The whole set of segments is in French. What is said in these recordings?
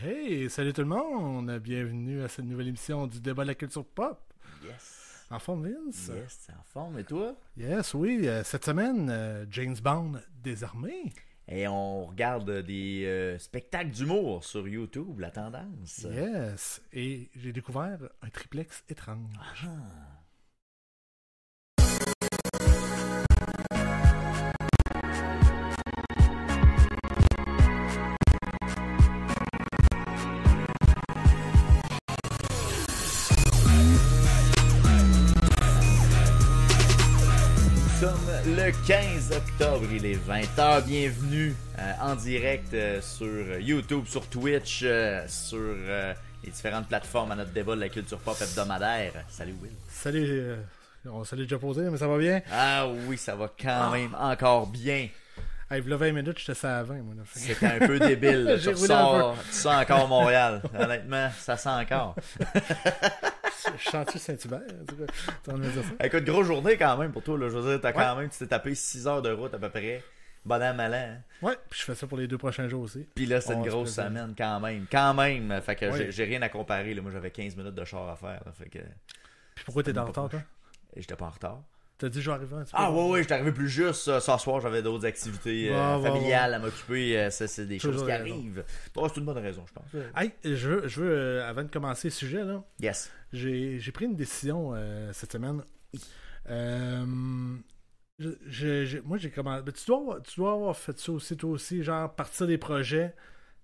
Hey, salut tout le monde! Bienvenue à cette nouvelle émission du débat de la culture pop. Yes. En forme, Vince? Yes, c'est en forme. Et toi? Yes, oui. Cette semaine, James Bond désarmé. Et on regarde des spectacles d'humour sur YouTube, la tendance. Yes. Et j'ai découvert un triplex étrange. Ah. Nous sommes le 15 octobre, il est 20h. Bienvenue en direct sur YouTube, sur Twitch, sur les différentes plateformes à notre débat de la culture pop hebdomadaire. Salut Will. Salut, on s'est déjà posé, mais ça va bien? Ah oui, ça va quand même encore bien. Hey, il y a 20 minutes, j'étais ça à 20, moi. Là. C'était un peu débile. Là. J'ai Tu roulé un sens encore Montréal. Honnêtement, ça sent encore. Chantier Saint-Hubert, tu vas me dire ça? Écoute, grosse journée quand même pour toi. Là. Je veux dire, t'as quand même, tu t'es tapé 6 heures de route à peu près. Bon an, mal an. Hein. Ouais, puis je fais ça pour les 2 prochains jours aussi. Puis là, c'est une grosse semaine quand même. Quand même. Fait que Oui. j'ai rien à comparer. Là. Moi, j'avais 15 minutes de char à faire. Là. Fait que... Puis pourquoi t'es en retard, toi? Et j'étais pas en retard. T'as dit je vais arriver un petit peu? Ah ouais, j'étais arrivé plus juste. Ce soir, j'avais d'autres activités familiales à m'occuper. Ça, c'est des choses qui arrivent. Bon, c'est une bonne raison, je pense. Hey, je veux avant de commencer le sujet, là, Yes. j'ai pris une décision cette semaine. Moi, j'ai commencé. Ben, tu dois avoir fait ça aussi, toi aussi, genre partir des projets,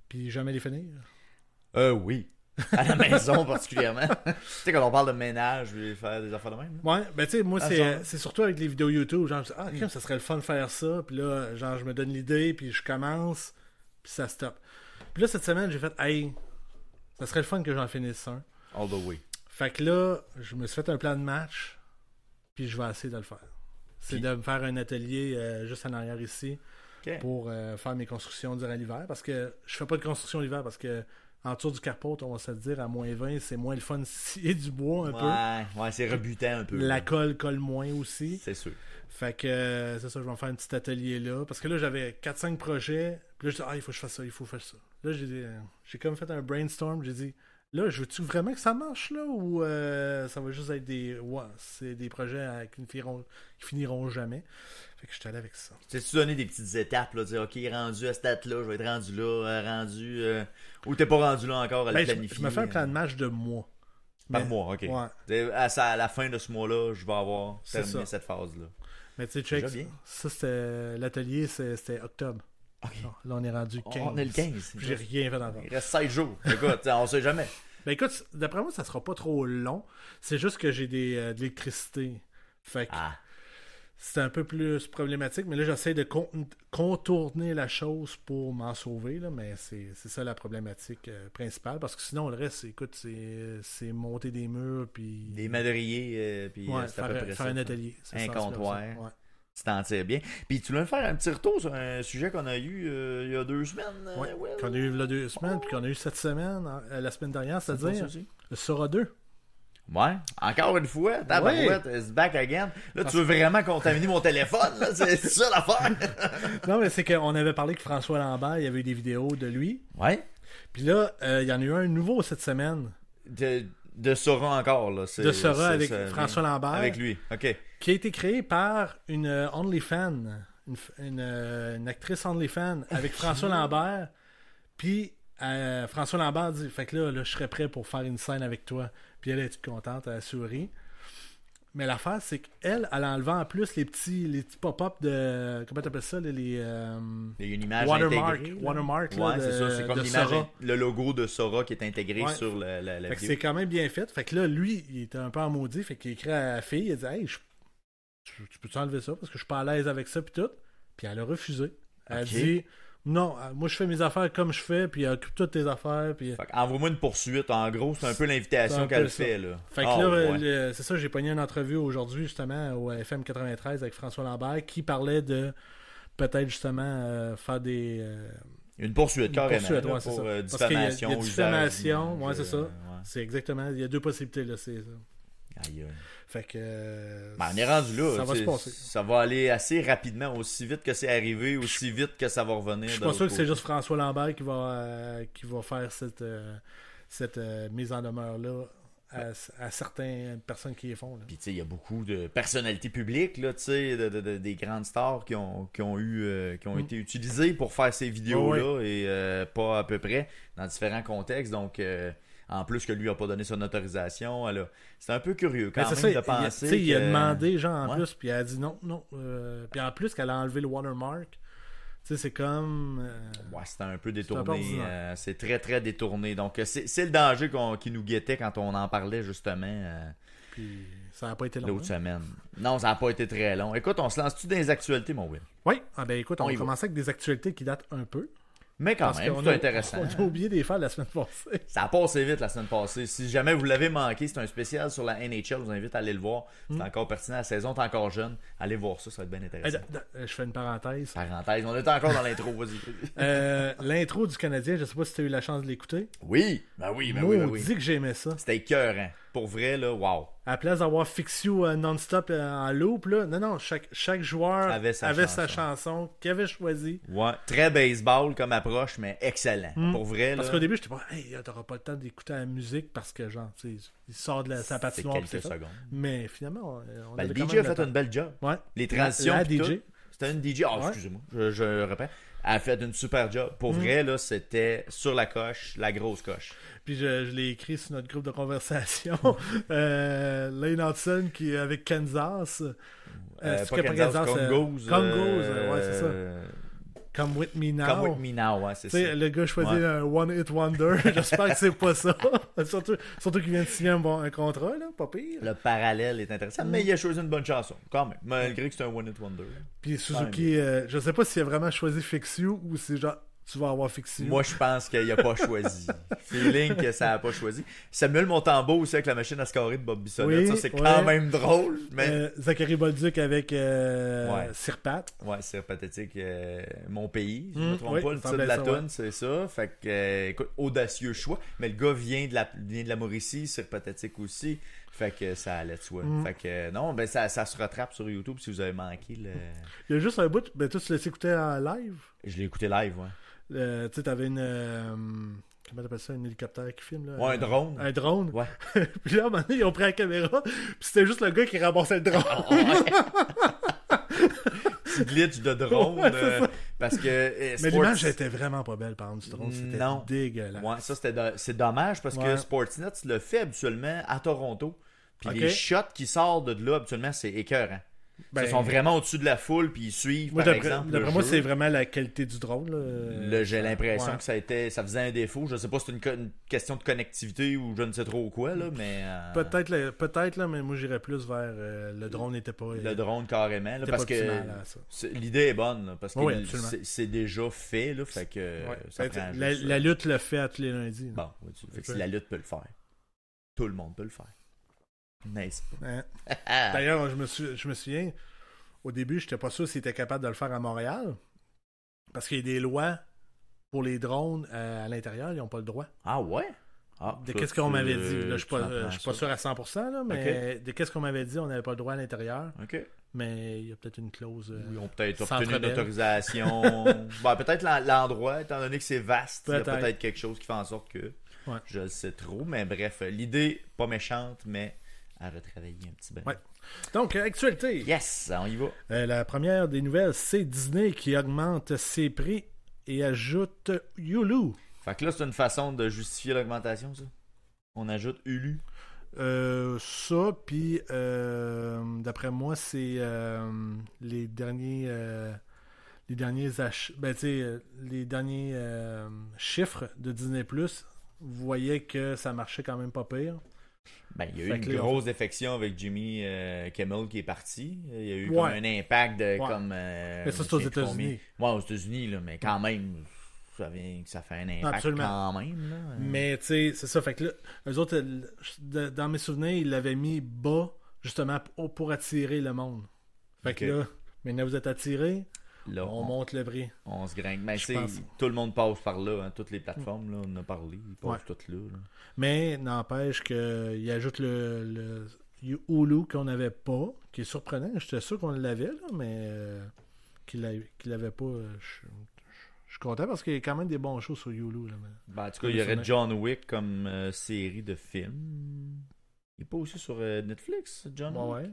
puis jamais les finir. Oui. À la maison particulièrement. Tu sais, quand on parle de ménage, je vais faire des affaires de même. Là. Ouais, ben tu sais, moi, Ah, c'est surtout avec les vidéos YouTube. Genre, je me dis, ça serait le fun de faire ça. Puis là, genre, je me donne l'idée, puis je commence, puis ça stoppe. Puis là, cette semaine, j'ai fait, hey, ça serait le fun que j'en finisse un. All the way. Fait que là, je me suis fait un plan de match, puis je vais essayer de le faire. C'est de me faire un atelier juste en arrière ici pour faire mes constructions durant l'hiver. Parce que je fais pas de construction l'hiver parce que en dessous du carport, on va se le dire, à moins 20, c'est moins le fun de scier du bois un peu. Ouais, c'est rebutant un peu. La colle moins aussi. C'est sûr. Fait que c'est ça, je vais me faire un petit atelier là. Parce que là, j'avais 4-5 projets. Puis là, je dis, il faut que je fasse ça, il faut faire ça. Là, j'ai comme fait un brainstorm. J'ai dit, là, je veux-tu vraiment que ça marche là ou ça va juste être c'est des projets qui finiront jamais. Fait que je suis allé avec ça. T'as-tu donné des petites étapes, là, dire, ok, rendu à cette date-là, je vais être rendu là, ou t'es pas rendu là encore à le planifier? Je me fais un plan de match de mois. Par mois, ok. Ouais. À la fin de ce mois-là, je vais avoir terminé cette phase-là. Mais tu sais, check, ça c'était l'atelier, c'était octobre. Okay. Là, on est rendu 15. On est le 15. J'ai rien fait encore. Il reste 16 jours. Écoute, on sait jamais. Ben écoute, d'après moi, ça sera pas trop long. C'est juste que j'ai de l'électricité. Fait que c'est un peu plus problématique. Mais là, j'essaie de contourner la chose pour m'en sauver. Là, mais c'est ça la problématique principale. Parce que sinon, le reste, écoute, c'est monter des murs. Puis des madriers. Puis faire un atelier. Un comptoir. Tu t'en tires bien. Puis tu voulais faire un petit retour sur un sujet qu'on a eu il y a 2 semaines. Qu'on a eu il y a 2 semaines, puis qu'on a eu cette semaine, la semaine dernière, c'est-à-dire le Sora 2. Ouais, encore une fois, tabarouette, it's back again. Là, tu veux vraiment contaminer mon téléphone, là? C'est ça l'affaire. Non, mais c'est qu'on avait parlé que François Lambert, il y avait eu des vidéos de lui. Ouais. Puis là, il y en a eu un nouveau cette semaine. De Sora encore, là. De Sora avec François Lambert. Avec lui, ok. Qui a été créé par une OnlyFans. Une actrice OnlyFans avec François Lambert. Puis François Lambert dit, fait que là, je serais prêt pour faire une scène avec toi. Puis elle est contente, elle a souri. Mais l'affaire, c'est qu'elle, elle a enlevé en plus les petits pop-up de... Comment t'appelles ça? Il y a une image watermark. Intégrée. Watermark, là, c'est ça. C'est comme l'image, Sora. Le logo de Sora qui est intégré sur la fait que vidéo. c'est quand même bien fait. Fait que là, lui, il était un peu en maudit. Fait qu'il écrit à la fille, il a dit, hey, tu peux-tu enlever ça? Parce que je suis pas à l'aise avec ça, puis tout. Puis elle a refusé. Elle a dit... Non, moi je fais mes affaires comme je fais, puis occupe toutes tes affaires. Puis... Envoie-moi une poursuite, en gros, c'est un peu l'invitation qu'elle fait. Là. Fait que là, c'est ça, j'ai pogné une entrevue aujourd'hui, justement, au FM 93 avec François Lambert, qui parlait de peut-être justement faire des. Une poursuite, carrément. Pour diffamation. Il y a diffamation, usage, c'est ça. Ouais. C'est exactement. Il y a 2 possibilités, là, c'est ça. Aïe, aïe. Fait que... Ben, on est rendu là. Ça va tu se sais, passer. Ça va aller assez rapidement, aussi vite que c'est arrivé, aussi vite que ça va revenir. Je suis de pas l'autre sûr que c'est côté. juste François Lambert qui va faire cette mise en demeure-là à certaines personnes qui les font. Là. Puis, tu sais, il y a beaucoup de personnalités publiques, là, tu sais, des grandes stars qui ont été utilisées pour faire ces vidéos-là et pas à peu près dans différents contextes. Donc, en plus que lui n'a pas donné son autorisation, c'est un peu curieux quand même de penser. Il a demandé, genre, en Ouais. plus, puis elle a dit non. Puis en plus, qu'elle a enlevé le watermark. Tu sais, c'est comme... Ouais, c'était un peu un peu détourné. ordinaire. C'est très, très détourné. Donc, c'est le danger qui nous guettait quand on en parlait, justement, Puis ça n'a pas été long. l'autre hein. semaine. Non, ça n'a pas été très long. Écoute, on se lance-tu dans les actualités, mon Will? Oui, ah ben écoute, on On y va va. commencer avec des actualités qui datent un peu. Mais quand Parce même, qu'on c'est a- intéressant. On a oublié de les faire la semaine passée. Ça a passé vite la semaine passée. Si jamais vous l'avez manqué, c'est un spécial sur la NHL. Je vous invite à aller le voir. C'est encore pertinent. La saison est encore jeune. Allez voir ça, ça va être bien intéressant. Je fais une parenthèse. Parenthèse, on est encore dans l'intro, vas-y. L'intro du Canadien, je sais pas si tu as eu la chance de l'écouter. Oui, ben oui, ben oui, ben oui. Dit que j'aimais ça. C'était écœurant. Pour vrai, là, wow. À la place d'avoir Fix-You non-stop en loop, là, non, chaque joueur Avait sa chanson qu'il avait choisi. Ouais. Très baseball comme approche, mais excellent. Pour vrai, Parce là, qu'au début, j'étais pas, hey, t'auras pas le temps d'écouter la musique parce que, genre, tu sais, il sort de sa c'est patinoire. quelques puis c'est ça. secondes. Mais finalement, on Ben, le avait quand DJ même a le fait temps. une belle job. Ouais. Les transitions. La pis DJ. tout. C'était une DJ. Ah, Ouais. excusez-moi, je répète. Elle a fait une super job. Pour vrai, là, c'était sur la coche, la grosse coche. Puis je l'ai écrit sur notre groupe de conversation. Lane Hudson qui est avec Kansas. Pas c'est Kansas, Congos. Congos, ouais, c'est ça. Come With Me Now. Come With Me Now, ouais, c'est Tu sais, ça. le gars choisit Ouais. un One Hit Wonder. J'espère que c'est pas ça. surtout qu'il vient de signer un contrat, là, pas pire. Le parallèle est intéressant, mais il a choisi une bonne chanson, quand même, malgré que c'est un One Hit Wonder. Puis Suzuki, je sais pas s'il a vraiment choisi Fix You ou c'est genre, tu vas avoir Fix You. Moi, je pense qu'il a pas choisi. Feeling que ça a pas choisi. Samuel Montembeau aussi avec la machine à scorer de Bob Bissonnette. Oui, Ça, c'est quand ouais. même drôle. Mais... Zachary Bolduc avec Ouais. Sirpat. Ouais, c'est pathétique. Mon pays, si je me trompe oui, pas, le ça titre de semblait la ça, toune, ouais. c'est ça. Fait que, écoute, audacieux choix. Mais le gars vient de la Mauricie, c'est pathétique aussi. Fait que ça allait de soi. Fait que, non, ben ça se rattrape sur YouTube si vous avez manqué. Il y a juste un bout, ben toi tu l'as écouté en live. Je l'ai écouté live, ouais. Tu sais, t'avais comment t'appelles ça, un hélicoptère qui filme là? Ouais, un drone. Un drone. Ouais. Puis là, à un moment donné, ils ont pris la caméra, puis c'était juste le gars qui ramassait le drone. Petit glitch de drone. Ouais, c'est ça. Parce que. Mais Sports- l'image était vraiment pas belle, par exemple, du drone. C'était Non. dégueulasse. Ouais, ça c'est dommage parce que Ouais. Sportsnet le fait habituellement à Toronto. Puis Ok. les shots qui sortent de là habituellement, c'est écœurant. Ben, Ils sont vraiment au-dessus de la foule puis ils suivent moi, par d'après exemple. d'après le moi, jeu. c'est vraiment la qualité du drone. Là. J'ai l'impression Ouais. que ça faisait un défaut. Je sais pas si c'est une question de connectivité ou je ne sais trop quoi, là, mais. Peut-être, là, mais moi, j'irais plus vers le drone n'était pas. Le drone carrément. Là, n'était parce pas que optimal à ça. l'idée est bonne. Là, parce que Oui, absolument. c'est déjà fait. Là, fait que Ouais. ça Ben, prend la, juste, la lutte le fait à tous les lundis. là. Bon, ouais, fait que si la lutte peut le faire, tout le monde peut le faire. N'est-ce pas? Hein. D'ailleurs, je me souviens, au début, j'étais pas sûr s'il était capable de le faire à Montréal. Parce qu'il y a des lois pour les drones à l'intérieur, ils n'ont pas le droit. Ah ouais? Ah, De ça, qu'est-ce qu'on tu- m'avait dit? Là, je suis tu m'apprends pas ça. sûr à 100%, là, mais de qu'est-ce qu'on m'avait dit, on n'avait pas le droit à l'intérieur. OK. Mais il y a peut-être une clause. Ils ont peut-être Centre obtenu une Bell. autorisation. Ben, peut-être l'endroit, étant donné que c'est vaste, il y a Peut-être. peut-être quelque chose qui fait en sorte que Ouais. je le sais trop. Mais bref, l'idée, pas méchante, mais à retravailler un petit peu. Ouais. Donc, actualité. Yes, on y va. La première des nouvelles, c'est Disney qui augmente ses prix et ajoute Hulu. Fait que là, c'est une façon de justifier l'augmentation, ça. On ajoute Hulu. Ça, puis d'après moi, c'est les derniers achats, ben, tu sais, les derniers chiffres de Disney+, vous voyez que ça marchait quand même pas pire. Ben, il y a eu Fait une que là, grosse défection avec Jimmy Kimmel qui est parti. Il y a eu Ouais. comme un impact de Ouais. comme. Mais ça, c'est aux États-Unis. Ouais, aux États-Unis, là, mais quand même, ça fait un impact Absolument. quand même. Là. Mais tu sais, c'est ça. Fait que là, eux autres, dans mes souvenirs, ils l'avaient mis bas, justement, pour attirer le monde. Fait Ok. que là, maintenant vous êtes attirés, Là, on monte le prix. on se gringue. Mais Je tu sais, pense. tout le monde passe par là, hein, toutes les plateformes, là, on en a parlé, ils passent Ouais. toutes là. Mais n'empêche qu'il ajoute le Hulu qu'on n'avait pas, qui est surprenant. J'étais sûr qu'on l'avait, là, mais qu'il l'avait pas. Je suis content parce qu'il y a quand même des bons shows sur Hulu. Là, Ben, en tout cas, il y aurait John Wick comme série de films. Il n'est pas aussi sur Netflix, John Wick? Ouais.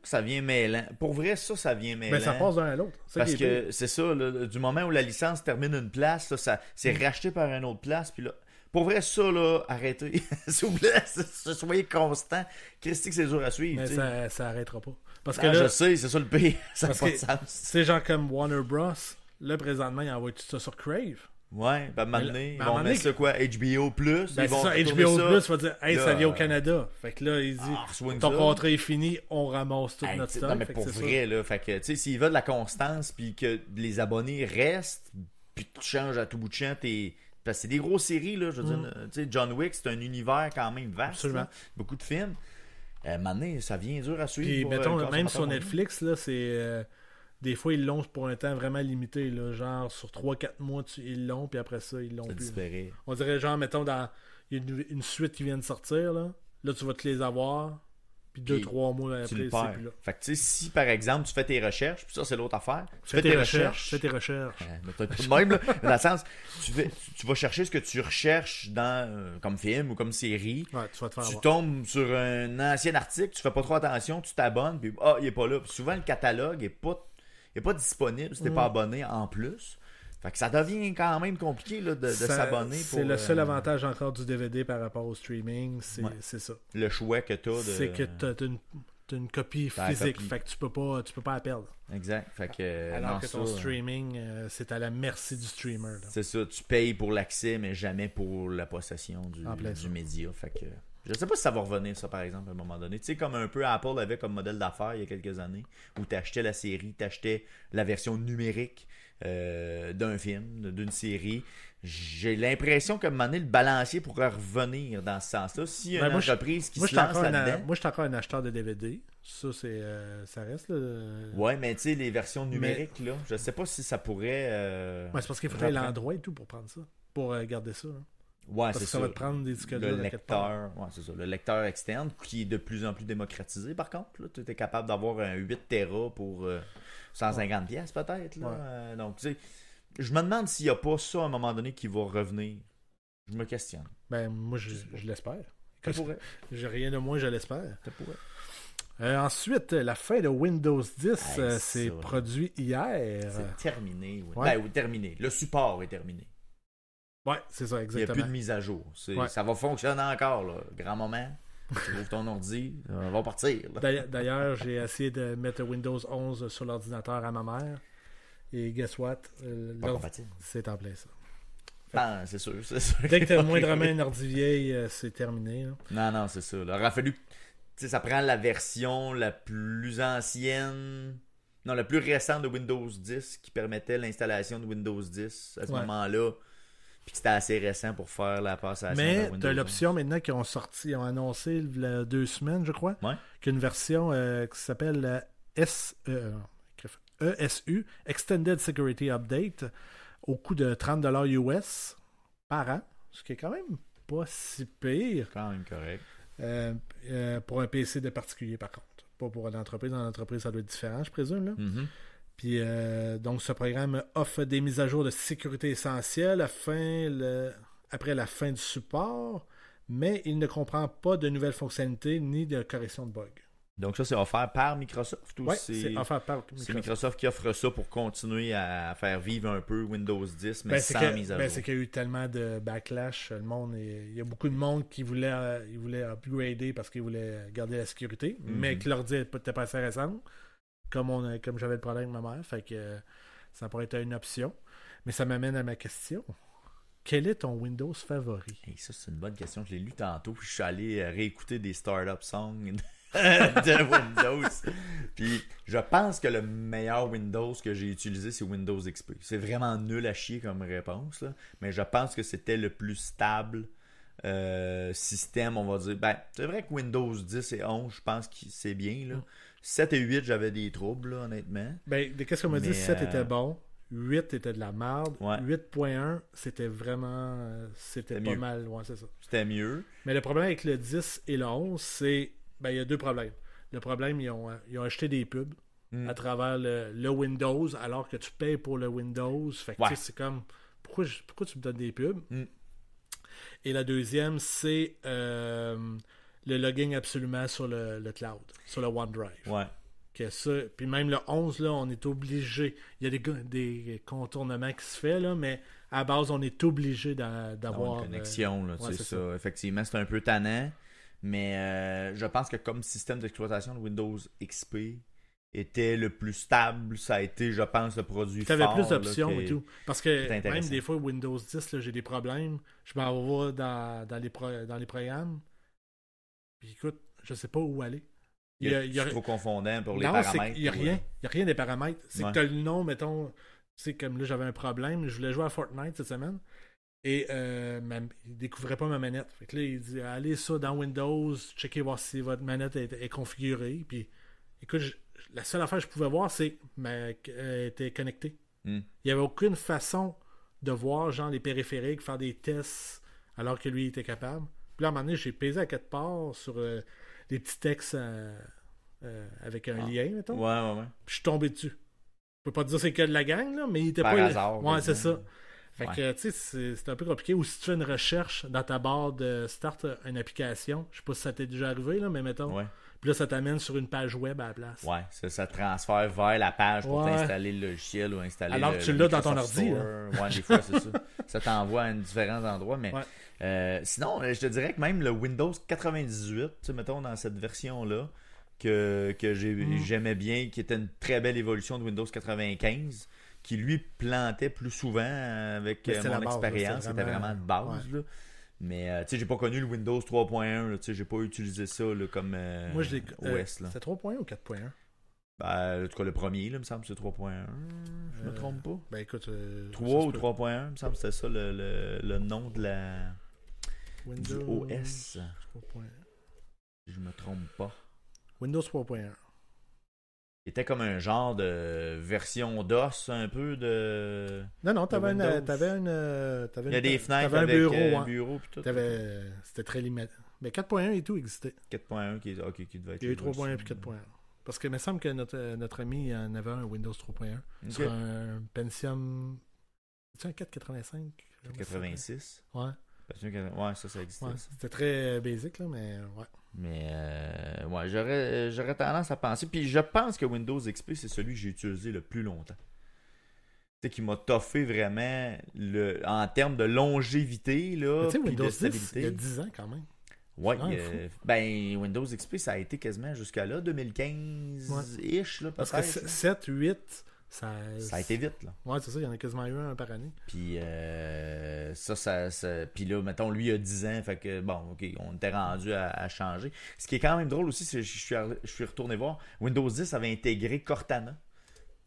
Ça vient mêlant. Pour vrai, ça vient mêlant. Ben, ça passe d'un à l'autre. Parce que c'est ça, là, du moment où la licence termine une place, là, c'est racheté par une autre place. Puis là, pour vrai, ça, là, arrêtez. S'il vous plaît, soyez constant. Christy, que c'est dur à suivre. Mais ça arrêtera pas. Parce non, que là, je sais, c'est ça le pire. Ça n'a pas de sens. C'est genre comme Warner Bros. Là, présentement, ils envoient tout ça sur Crave. Ouais, ben maintenant, Mais ils vont mettre ça quoi, HBO+. Ben, ils vont ça, tourner HBO+, ça. va dire, hey, là, ça vient au Canada. Fait que là, il dit, ton contrat est fini, on ramasse tout notre stock. Non, mais fait pour que vrai, là, fait que, tu sais, s'il veut de la constance, puis que les abonnés restent, puis tu changes à tout bout de champ, parce que c'est des grosses séries, là, je veux dire, tu sais, John Wick, c'est un univers quand même vaste. Absolument. Là, beaucoup de films. Maintenant, ça vient dur à suivre. Puis, pour, mettons, même sur Netflix, là, c'est... des fois, ils l'ont pour un temps vraiment limité. Là, genre, sur 3-4 mois, ils l'ont, puis après ça, ils l'ont plus. Disparaît. On dirait, genre, mettons, il y a une suite qui vient de sortir, là. Là, tu vas te les avoir, puis 2-3 mois après, tu le c'est perds. plus là. Fait que, tu sais, si, par exemple, tu fais tes recherches, puis ça, c'est l'autre affaire. Tu Fais tes recherches. Fais tes recherches. Mais t'as tout de même, là, dans le sens, tu vas chercher ce que tu recherches dans, comme film ou comme série. Ouais, tu vas te faire Tu avoir. tombes sur un ancien article, tu fais pas trop attention, tu t'abonnes, puis il est pas là. Puis souvent, le catalogue est pas disponible si t'es pas abonné en plus. Fait que ça devient quand même compliqué là, de s'abonner. C'est le seul avantage encore du DVD par rapport au streaming, c'est ça. Le choix que t'as. C'est que t'as une copie physique, fait que tu peux pas la perdre. Exact. Fait que, alors que ton streaming, c'est à la merci du streamer. Là. C'est ça, tu payes pour l'accès, mais jamais pour la possession du média. Fait que je sais pas si ça va revenir, ça, par exemple, à un moment donné. Tu sais, comme un peu Apple avait comme modèle d'affaires il y a quelques années, où tu achetais la série, tu achetais la version numérique d'un film, d'une série. J'ai l'impression qu'à un moment donné, le balancier pourrait revenir dans ce sens-là. S'il y a une entreprise qui se lance là-dedans... Moi, je suis encore un acheteur de DVD. Ça, ça reste... Là, ouais, mais tu sais, les versions numériques, là, je sais pas si ça pourrait... c'est parce qu'il faudrait l'endroit et tout pour prendre ça. Pour garder ça. Hein. Ouais, parce c'est que ça va te prendre des disques le lecteur, ouais, c'est ça. Le lecteur externe qui est de plus en plus démocratisé par contre. Tu es capable d'avoir un 8 Tera pour 150 pièces peut-être. Là. Donc, tu sais, je me demande s'il n'y a pas ça à un moment donné qui va revenir. Je me questionne. Ben, moi, je l'espère. Ça pourrait. J'ai rien de moins, je l'espère. Ça pourrait. Ensuite, la fin de Windows 10 s'est produit hier. C'est terminé. Oui. Ouais. Ben, terminé. Le support est terminé. Ouais, c'est ça, exactement. Il n'y a plus de mise à jour. Ça va fonctionner encore, là. Grand moment. Tu ouvres ton ordi, on va partir. D'ailleurs, j'ai essayé de mettre Windows 11 sur l'ordinateur à ma mère. Et guess what? C'est en plein ça. Ah, c'est sûr. Dès que tu as moindrement un ordi vieille, c'est terminé. Là. Non, c'est ça. Là. Il aurait fallu... Tu sais, ça prend la version la plus ancienne... Non, la plus récente de Windows 10 qui permettait l'installation de Windows 10 à ce moment-là. Puis c'était assez récent pour faire la passation. Mais tu as l'option maintenant qu'ils ont annoncé il y a 2 semaines, je crois, qu'il y a une version qui s'appelle ESU, Extended Security Update, au coût de $30 US par an, ce qui est quand même pas si pire. Quand même correct. Pour un PC de particulier, par contre. Pas pour une entreprise. Dans l'entreprise, ça doit être différent, je présume. Là. Mm-hmm. Puis, donc, ce programme offre des mises à jour de sécurité essentielles après la fin du support, mais il ne comprend pas de nouvelles fonctionnalités ni de correction de bugs. Donc ça, c'est offert par Microsoft ou c'est offert par Microsoft. C'est Microsoft qui offre ça pour continuer à faire vivre un peu Windows 10, mais sans mise à jour. C'est qu'il y a eu tellement de backlash. Il y a beaucoup de monde qui voulait upgrader parce qu'ils voulaient garder la sécurité, mais que l'ordi n'était pas assez récent. Comme j'avais le problème avec ma mère, fait que ça pourrait être une option. Mais ça m'amène à ma question. Quel est ton Windows favori? Hey, ça, c'est une bonne question. Je l'ai lu tantôt. Je suis allé réécouter des startup songs de Windows. Puis je pense que le meilleur Windows que j'ai utilisé, c'est Windows XP. C'est vraiment nul à chier comme réponse, là. Mais je pense que c'était le plus stable système, on va dire. Ben, c'est vrai que Windows 10 et 11, je pense que c'est bien, là. 7 et 8, j'avais des troubles, là, honnêtement. Ben, qu'est-ce qu'on m'a dit? 7 était bon. 8 était de la merde. Ouais. 8.1, c'était vraiment... c'était pas mieux. mal. Ouais, c'est ça. C'était mieux. Mais le problème avec le 10 et le 11, c'est Ben, il y a deux problèmes. Le problème, ils ont acheté des pubs à Mm. travers le Windows, alors que tu payes pour le Windows. Fait que Ouais. tu sais, c'est comme, pourquoi tu me donnes des pubs? Mm. Et la deuxième, c'est le logging absolument sur le cloud, sur le OneDrive. Ouais. Que ça, puis même le 11, là, on est obligé. Il y a des contournements qui se font, là, mais à la base, on est obligé d'avoir Une connexion, là, ouais, c'est c'est ça. Effectivement, c'est un peu tannant, mais je pense que comme système d'exploitation de Windows XP était le plus stable, ça a été, je pense, le produit Tu avais fort. plus d'options là, et tout. Parce que c'est intéressant. même des fois, Windows 10, là, j'ai des problèmes. Je m'en vais dans les programmes. Puis écoute, je sais pas où aller. C'est trop confondant pour les non, paramètres. il n'y a rien. Il n'y a rien des paramètres. C'est Ouais. que tu as le nom, mettons. Tu sais, comme là, j'avais un problème. Je voulais jouer à Fortnite cette semaine. Et il découvrait pas ma manette. Fait que là, il dit allez ça dans Windows, checkez voir si votre manette est configurée. Puis écoute, la seule affaire que je pouvais voir, c'est qu'elle était connectée. Mm. Il n'y avait aucune façon de voir genre les périphériques, faire des tests alors que lui il était capable. Puis là, à un moment donné, j'ai pesé à quatre parts sur des petits textes avec un lien, mettons. Ouais. Puis je suis tombé dessus. Je peux pas te dire c'est que de la gang, là, mais il était Par pas. hasard, Ouais, c'est quasiment. ça. Fait que, tu sais, c'est un peu compliqué. Ou si tu fais une recherche dans ta barre de start une application, je sais pas si ça t'est déjà arrivé, là, mais mettons. Ouais. Puis là, ça t'amène sur une page web à la place. Ouais, ça transfère vers la page pour Ouais. t'installer le logiciel ou installer Alors le que tu l'as dans ton Microsoft ordi, Store. Ouais, des fois, c'est ça. Ça t'envoie à différents endroits. Mais sinon, je te dirais que même le Windows 98, tu sais, mettons dans cette version-là, que j'aimais bien, qui était une très belle évolution de Windows 95, qui lui plantait plus souvent avec Mais c'était la mon base, là, expérience. C'était vraiment de base. ouais. Là. Mais tu sais, j'ai pas connu le Windows 3.1, là, tu sais, j'ai pas utilisé ça là, comme Moi, je l'ai. OS. Là. C'était 3.1 ou 4.1 Ben, en tout cas, le premier, là, me semble, c'est 3.1. Je me trompe pas. Ben écoute. 3 ou 3.1, me semble, c'était ça le nom de la du Windows OS. 3.1. Je me trompe pas. Windows 3.1. Il était comme un genre de version DOS, un peu de. Non, t'avais Windows. Il y a des fenêtres t'avais un avec bureau, hein. bureau puis tout. C'était très limité. Mais 4.1 et tout existait. 4.1 qui devait être. Il y a eu 3.1 puis 4.1. Parce que il me semble que notre ami il en avait un Windows 3.1 sur un Pentium. C'est un 485 486. Ouais. Ouais, ça existait. Ouais. Ça. C'était très basic, là, mais ouais. Mais ouais, j'aurais tendance à penser. Puis je pense que Windows XP, c'est celui que j'ai utilisé le plus longtemps. Tu sais, qui m'a toffé vraiment en termes de longévité, là, Tu sais, puis Windows de 10, stabilité. il y a 10 ans quand même. Ouais, C'est ben Windows XP, ça a été quasiment jusqu'à là, 2015-ish, là, Parce que peut-être. 7, 8, ça Ça a été vite, là. Ouais, c'est ça, il y en a quasiment eu un par année. Puis puis là, mettons, lui il a 10 ans, fait que bon, ok, on était rendu à changer. Ce qui est quand même drôle aussi, c'est que je suis retourné voir, Windows 10 avait intégré Cortana.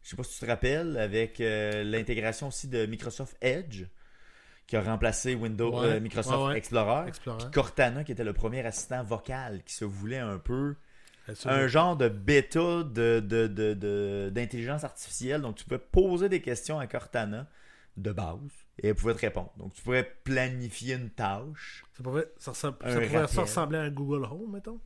Je sais pas si tu te rappelles, avec l'intégration aussi de Microsoft Edge, qui a remplacé Microsoft Explorer. Puis Cortana, qui était le premier assistant vocal, qui se voulait un peu un genre de bêta d'intelligence artificielle. Donc, tu pouvais poser des questions à Cortana de base et elle pouvait te répondre. Donc, tu pourrais planifier une tâche. Ça pouvait ressembler à un Google Home, mettons?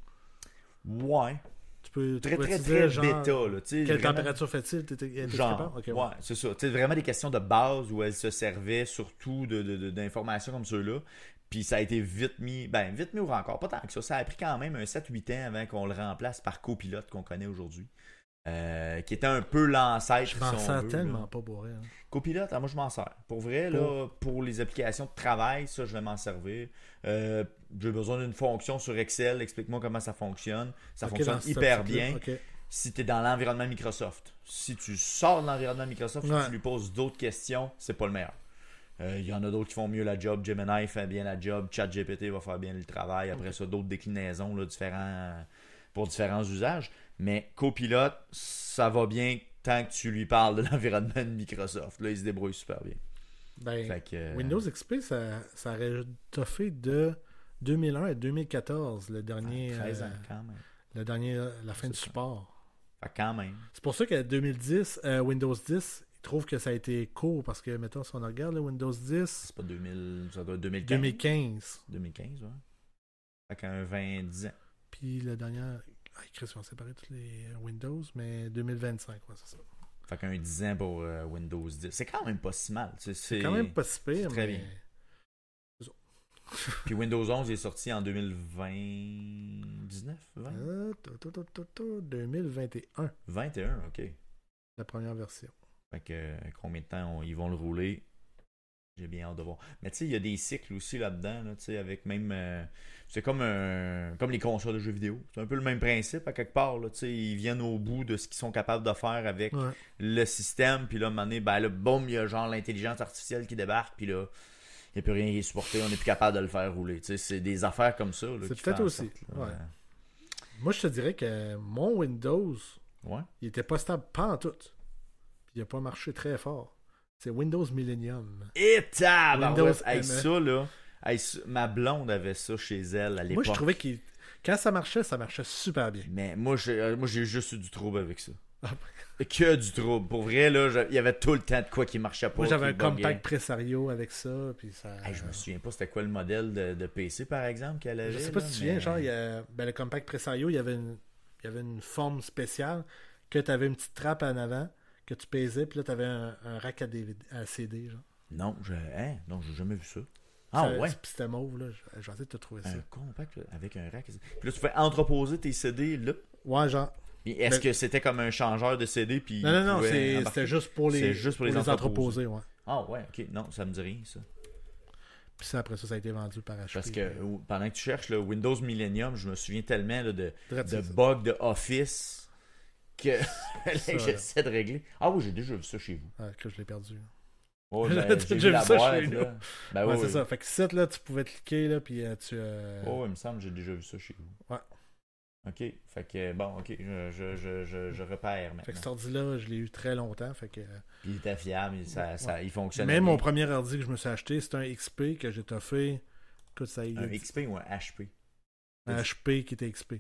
Ouais. Tu peux très genre, bêta. Là, quelle vraiment, température fait-il? genre, okay, ouais, c'est ça. T'sais, vraiment des questions de base où elle se servait surtout d'informations comme ceux-là. Puis ça a été vite mis ou encore pas tant que ça. Ça a pris quand même un 7-8 ans avant qu'on le remplace par Copilot qu'on connaît aujourd'hui. Qui était un peu l'ancêtre. Je m'en sers tellement pas pour rien. Copilot, moi je m'en sers. Pour vrai, là, pour les applications de travail, ça je vais m'en servir. J'ai besoin d'une fonction sur Excel, explique-moi comment ça fonctionne. Ça fonctionne hyper bien. Si tu es dans l'environnement Microsoft. Si tu sors de l'environnement Microsoft et que tu lui poses d'autres questions, c'est pas le meilleur. Il y en a d'autres qui font mieux la job. Gemini fait bien la job. ChatGPT va faire bien le travail. Après ça, d'autres déclinaisons là, pour différents usages. Mais Copilot, ça va bien tant que tu lui parles de l'environnement de Microsoft. Là, il se débrouille super bien. Windows XP, ça aurait toffé de 2001 à 2014, le dernier. 13 ans, quand même. La fin du support. Quand même. C'est pour ça qu'à 2010, Windows 10, ils trouvent que ça a été court parce que, mettons, si on regarde le Windows 10. C'est pas 2000, ça doit être 2015. 2015. 2015, ouais. Fait qu'un 10 ans. Puis la dernière... Ah, Chris, on a séparé tous les Windows, mais 2025, ouais, c'est ça. Fait qu'un 10 ans pour Windows 10. C'est quand même pas si mal. C'est quand même pas si pire, très mais... bien. Puis Windows 11 est sorti en 2019, 20? 2021. 21, ok. La première version. Fait que combien de temps ils vont le rouler? J'ai bien hâte de voir. Mais tu sais, il y a des cycles aussi là-dedans, là, tu sais, avec même... c'est comme les consoles de jeux vidéo. C'est un peu le même principe, à quelque part, là, tu sais, ils viennent au bout de ce qu'ils sont capables de faire avec le système, puis là, à un moment donné, ben là, boum, il y a genre l'intelligence artificielle qui débarque, puis là, il n'y a plus rien qui est supporté, on n'est plus capable de le faire rouler. Tu sais, c'est des affaires comme ça. Là, c'est peut-être aussi. Ouais. Moi, je te dirais que mon Windows, il était pas stable pas en tout. Puis il n'a pas marché très fort. C'est Windows Millennium. Et Windows ça, là. Ma blonde avait ça chez elle à l'époque. Moi, je trouvais que quand ça marchait super bien. Mais moi, j'ai juste eu du trouble avec ça. Que du trouble. Pour vrai, là, il y avait tout le temps de quoi qui marchait pas. Moi, j'avais un compact Presario avec ça. Puis ça... je me souviens pas c'était quoi le modèle de PC, par exemple, qu'elle avait. Je sais pas si tu te souviens, genre, le compact Presario, il y avait une forme spéciale que tu avais une petite trappe en avant que tu pesais, puis là, tu avais un rack à CD, genre. Non, j'ai jamais vu ça. Ouais? Puis c'était mauve, là. Je vais essayer de te trouver ça. Un compact avec un rack. Puis là, tu fais entreposer tes CD, là. Ouais, genre. Est-ce que c'était comme un changeur de CD? Puis non, c'était juste pour les entreposer, ouais. Ah ouais, ok. Non, ça me dit rien, ça. Puis ça, après ça a été vendu par HP. Parce que pendant que tu cherches le Windows Millennium, je me souviens tellement là, de bugs de Office que j'essaie de régler. Ah oui, j'ai déjà vu ça chez vous. Que je l'ai perdu. Oh, j'ai vu la boîte, là. Ben, ouais, c'est ça. Fait que cette, là, tu pouvais cliquer, là, puis tu... Oh, il me semble que j'ai déjà vu ça chez vous. Ouais. Ok, fait que, bon, ok, je repère maintenant. Fait que cet ordi-là, je l'ai eu très longtemps, fait que... Puis il était fiable, il fonctionnait Même bien. mon premier ordi que je me suis acheté, c'est un XP que j'ai toffé... Écoute, ça y est. Un XP ou un HP? Un HP qui était XP.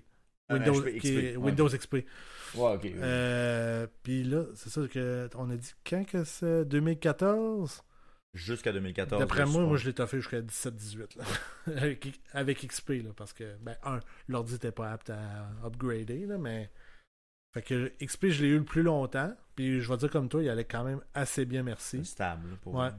Windows XP. Ouais, ok. Puis là, c'est ça on a dit quand que c'est 2014? Jusqu'à 2014. D'après moi, je l'ai toffé jusqu'à 17-18 là. avec XP, là, parce que, l'ordi n'était pas apte à upgrader, là, mais... Fait que XP, je l'ai eu le plus longtemps, puis je vais dire comme toi, il allait quand même assez bien, merci. C'est stable, là, pour... Ouais.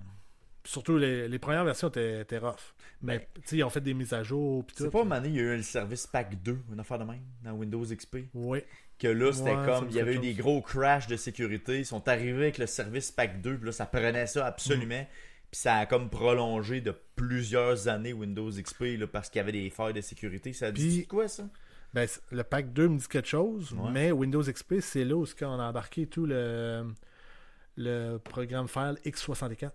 Surtout, les premières versions étaient rough. Mais, tu sais, ils ont fait des mises à jour. Pis tout. C'est pas une année, il y a eu le service Pack 2, une affaire de même, dans Windows XP. Oui. Que là, c'était comme, il y avait eu des gros crashs de sécurité. Ils sont arrivés avec le service Pack 2, puis là, ça prenait ça absolument. Puis ça a comme prolongé de plusieurs années Windows XP, là, parce qu'il y avait des failles de sécurité. Ça dit quoi, ça? Le Pack 2 me dit quelque chose, mais Windows XP, c'est là où on a embarqué tout le programme file x64.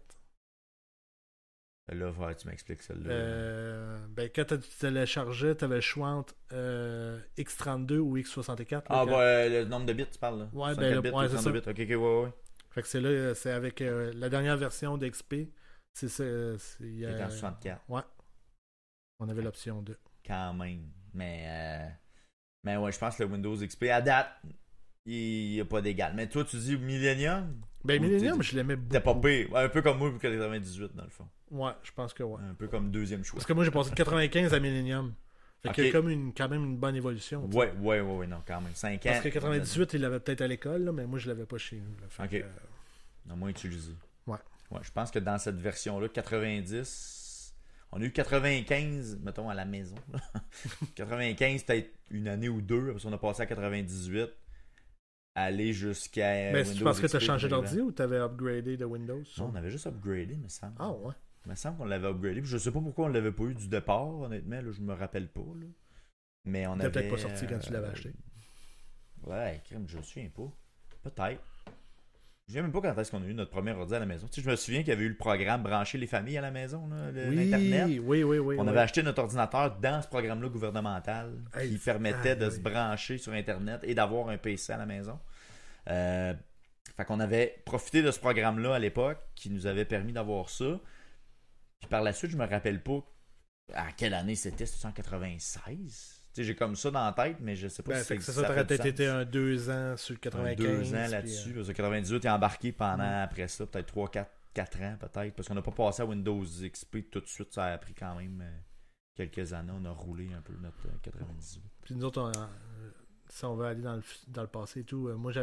Là, tu m'expliques celle-là. Quand tu téléchargeais, tu avais le choix entre X32 ou X64. Le nombre de bits, tu parles là. Ouais, c'est ça. Bits. Ok, ouais. Fait que c'est avec la dernière version d'XP. C'est ça. C'est en 64. Ouais. On avait l'option 2. Quand même. Mais ouais, je pense que le Windows XP, à date, il n'y a pas d'égal. Mais toi, tu dis Millennium? Millennium, je l'aimais beaucoup. T'es pas pire. Ouais, un peu comme moi pour 98, dans le fond. Ouais, je pense que ouais. Un peu comme deuxième choix. Parce que moi, j'ai passé de 95 à Millennium. Fait qu'il y a quand même une bonne évolution. Ouais, non, quand même. 5 ans. Parce que 98, il l'avait peut-être à l'école, là, mais moi, je l'avais pas chez nous. Là. Ok. Non, moins utilisé. Ouais. Je pense que dans cette version-là, 90... On a eu 95, mettons, à la maison. 95, peut-être une année ou deux. Après, on a passé à 98. Aller jusqu'à. Mais tu penses que tu as changé d'ordi ou tu avais upgradé de Windows? Non, on avait juste upgradé, me semble. Ah ouais? Il me semble qu'on l'avait upgradé. Puis je sais pas pourquoi on l'avait pas eu du départ, honnêtement. Là, je me rappelle pas. Là. Mais on avait. peut-être pas sorti quand tu l'avais acheté. Ouais, crème, je me souviens pas. Peut-être. Je ne sais même pas quand est-ce qu'on a eu notre premier ordi à la maison. Tu sais, je me souviens qu'il y avait eu le programme Brancher les familles à la maison, là, l'Internet. Oui. On avait acheté notre ordinateur dans ce programme-là gouvernemental qui permettait de se brancher sur Internet et d'avoir un PC à la maison. Fait qu'on avait profité de ce programme-là à l'époque qui nous avait permis d'avoir ça. Puis par la suite, je me rappelle pas à quelle année c'était. C'était en 96? Tu sais, j'ai comme ça dans la tête, mais je sais pas si ça aurait peut-être été un 2 ans sur le 95. 2 ans là-dessus. Parce que 98 est embarqué pendant après ça, peut-être 3-4 ans peut-être. Parce qu'on n'a pas passé à Windows XP tout de suite. Ça a pris quand même quelques années, on a roulé un peu notre 98. Puis nous autres, si on veut aller dans le passé et tout, moi j'ai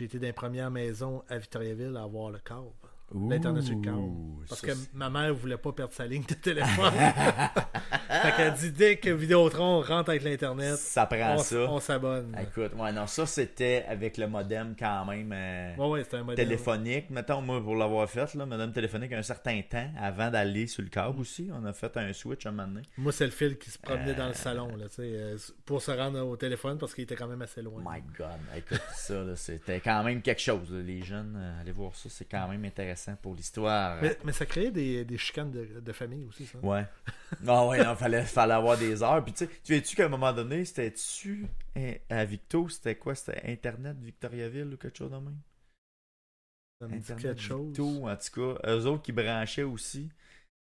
été dans les premières maisons à Victoriaville à avoir le câble. L'Internet sur le câble. Parce que ma mère voulait pas perdre sa ligne de téléphone. Fait qu'elle dit dès que Vidéotron rentre avec l'Internet, ça prend on s'abonne. Écoute, ouais, non, ça c'était avec le modem quand même c'était un modem téléphonique. Mettons, moi, pour l'avoir fait, là, modem téléphonique un certain temps avant d'aller sur le câble aussi. On a fait un switch un moment donné. Moi, c'est le fil qui se promenait dans le salon là, pour se rendre au téléphone parce qu'il était quand même assez loin. My God, écoute, ça, là, c'était quand même quelque chose. Là. Les jeunes, allez voir ça, c'est quand même intéressant pour l'histoire. Mais ça créait des chicanes de famille aussi, ça. Ouais. Ah ouais, non, fallait avoir des heures. Puis tu sais qu'à un moment donné, c'était-tu à Victo, c'était quoi? C'était Internet Victoriaville ou quelque chose de même? Ça me dit Internet quelque chose. Victo, en tout cas, eux autres qui branchaient aussi.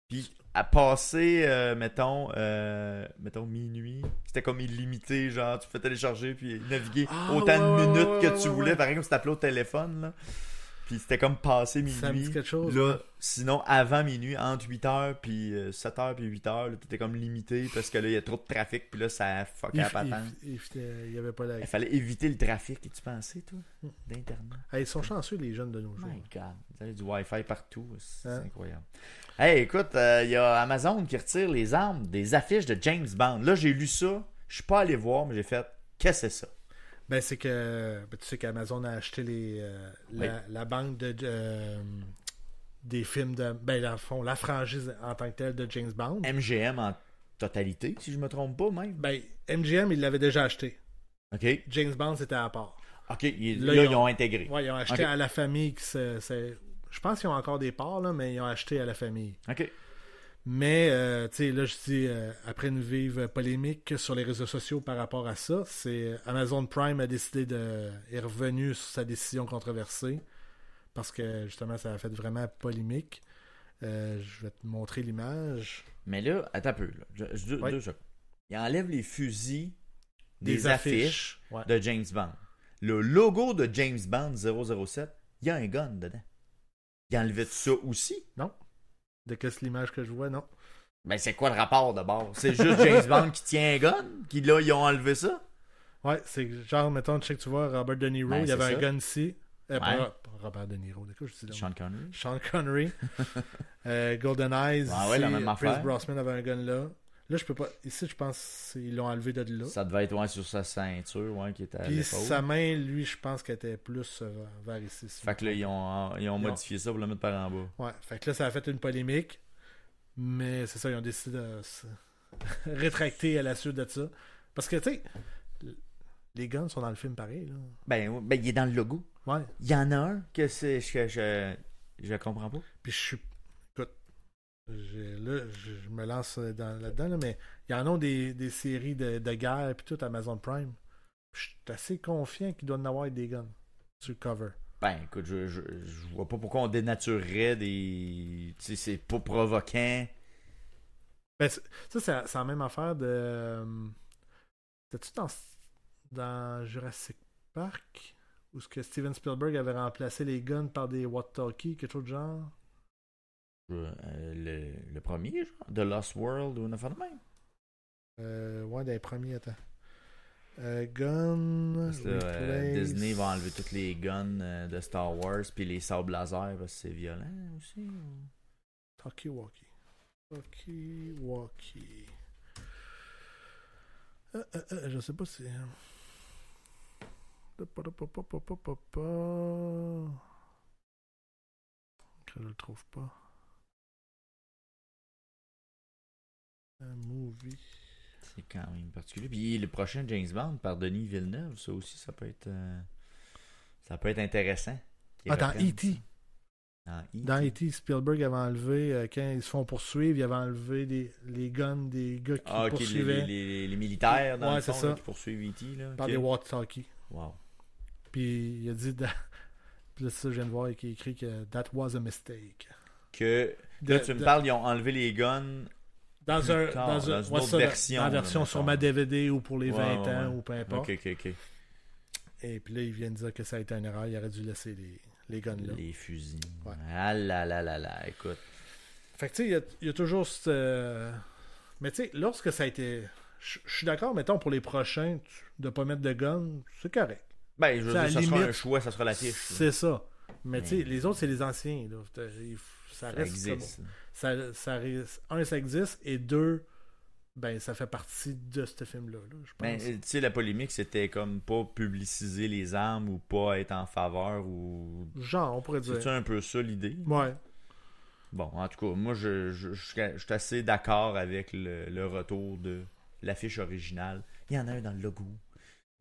Puis à passer, mettons minuit, c'était comme illimité, genre tu peux télécharger puis naviguer autant de minutes que tu voulais, par exemple si t'appelais au téléphone, là. Puis c'était comme passé minuit. Ça me dit quelque chose. Là, sinon, avant minuit, entre 8h puis 7h puis 8h, là, t'étais comme limité parce que là, il y a trop de trafic. Puis là, ça fuckait la patente. Il y avait pas la... Il fallait éviter le trafic. Et tu pensais, toi, d'Internet? Ils sont chanceux, les jeunes de nos jours. My God. Vous avez du Wi-Fi partout. C'est incroyable. Hey, écoute, il y a Amazon qui retire les armes des affiches de James Bond. Là, j'ai lu ça. Je suis pas allé voir, mais j'ai fait, qu'est-ce que c'est ça? Ben, c'est que tu sais qu'Amazon a acheté la banque des films de. Ben, dans le fond, la franchise en tant que telle de James Bond. MGM en totalité, si je me trompe pas, même. Ben, MGM, ils l'avaient déjà acheté. OK. James Bond, c'était à part. OK, là, ils ont intégré. Ouais, ils ont acheté à la famille. Je pense qu'ils ont encore des parts, là, mais ils ont acheté à la famille. OK. Mais, tu sais, là, je dis, après une vive polémique sur les réseaux sociaux par rapport à ça, c'est Amazon Prime est revenu sur sa décision controversée parce que, justement, ça a fait vraiment polémique. Je vais te montrer l'image. Mais là, attends un peu. Là. Deux secondes. Il enlève les fusils des affiches de James Bond. Le logo de James Bond 007, il y a un gun dedans. Il enlevait ça aussi? Non. De qu'est-ce l'image que je vois, non. Ben, c'est quoi le rapport d'abord? C'est juste James Bond qui tient un gun? Qui là, ils ont enlevé ça? Ouais, c'est genre, mettons, tu vois, Robert De Niro, il y avait un gun ici. Pas Robert De Niro, d'accord, je dis Sean Connery. Sean Connery. Golden Eyes. La même affaire. Chris Brosnan avait un gun là. Là, je peux pas. Ici, je pense qu'ils l'ont enlevé de là. Ça devait être sur sa ceinture, qui était à Puis l'épaule. sa main, lui, je pense qu'elle était plus vers ici. Fait que là, ils ont modifié ça pour le mettre par en bas. Ouais, fait que là, ça a fait une polémique. Mais c'est ça, ils ont décidé de se rétracter à la suite de ça. Parce que, tu sais, les guns sont dans le film pareil, là. Ben, il est dans le logo. Ouais. Il y en a un que je comprends pas. Puis je suis. Écoute, je me lance là-dedans, là, mais il y en a des séries de guerre puis tout Amazon Prime. Je suis assez confiant qu'il doit en avoir des guns sur le cover. Ben, écoute, je vois pas pourquoi on dénaturerait des. Tu sais, c'est pas provoquant. Ben, ça, c'est la même affaire de. C'était-tu dans Jurassic Park où ce que Steven Spielberg avait remplacé les guns par des walkie-talkies, quelque chose de genre? Le premier, genre, The Lost World ou une affaire de même. Ouais, des premiers, attends. Gun. Disney va enlever toutes les guns de Star Wars puis les sabres laser parce que c'est violent aussi. Talkie-walkie. Talkie-walkie. Je sais pas si. Je le trouve pas. Un movie. C'est quand même particulier. Puis le prochain James Bond par Denis Villeneuve, ça aussi, ça peut être intéressant. Dans E.T. Dans E.T., Spielberg avait enlevé, quand ils se font poursuivre, il avait enlevé les guns des gars qui poursuivaient. Les militaires, dans le fond, ça. Là, qui poursuivent E.T. Là. Par des walkie-talkies. Wow. Puis il a dit, puis là, ça, je viens de voir qu'il a écrit que that was a mistake. Là, tu me parles, ils ont enlevé les guns. Dans une autre version. Dans la version sur ma DVD ou pour les 20 ans ou peu importe. OK. Et puis là, il vient de dire que ça a été une erreur. Il aurait dû laisser les guns là. Les fusils. Ouais. Ah là, écoute. Fait que tu sais, il y a toujours cette... Mais tu sais, lorsque ça a été... Je suis d'accord, mettons, pour les prochains, de pas mettre de gun, c'est correct. Ben, je veux T'sais, à dire, ça la sera un limite, choix, ça sera l'affiche. là. C'est ça. Mais tu sais, les autres, c'est les anciens. Là. Ça Ça reste existe. ça reste... Un, ça existe. Et deux, ben, ça fait partie de ce film-là. Là, je Ben, pense. tu sais, la polémique, c'était comme pas publiciser les armes ou pas être en faveur ou... Genre, on pourrait dire. C'est-tu un peu ça l'idée? Ouais. Bon, en tout cas, moi, je suis assez d'accord avec le retour de l'affiche originale. Il y en a un dans le logo.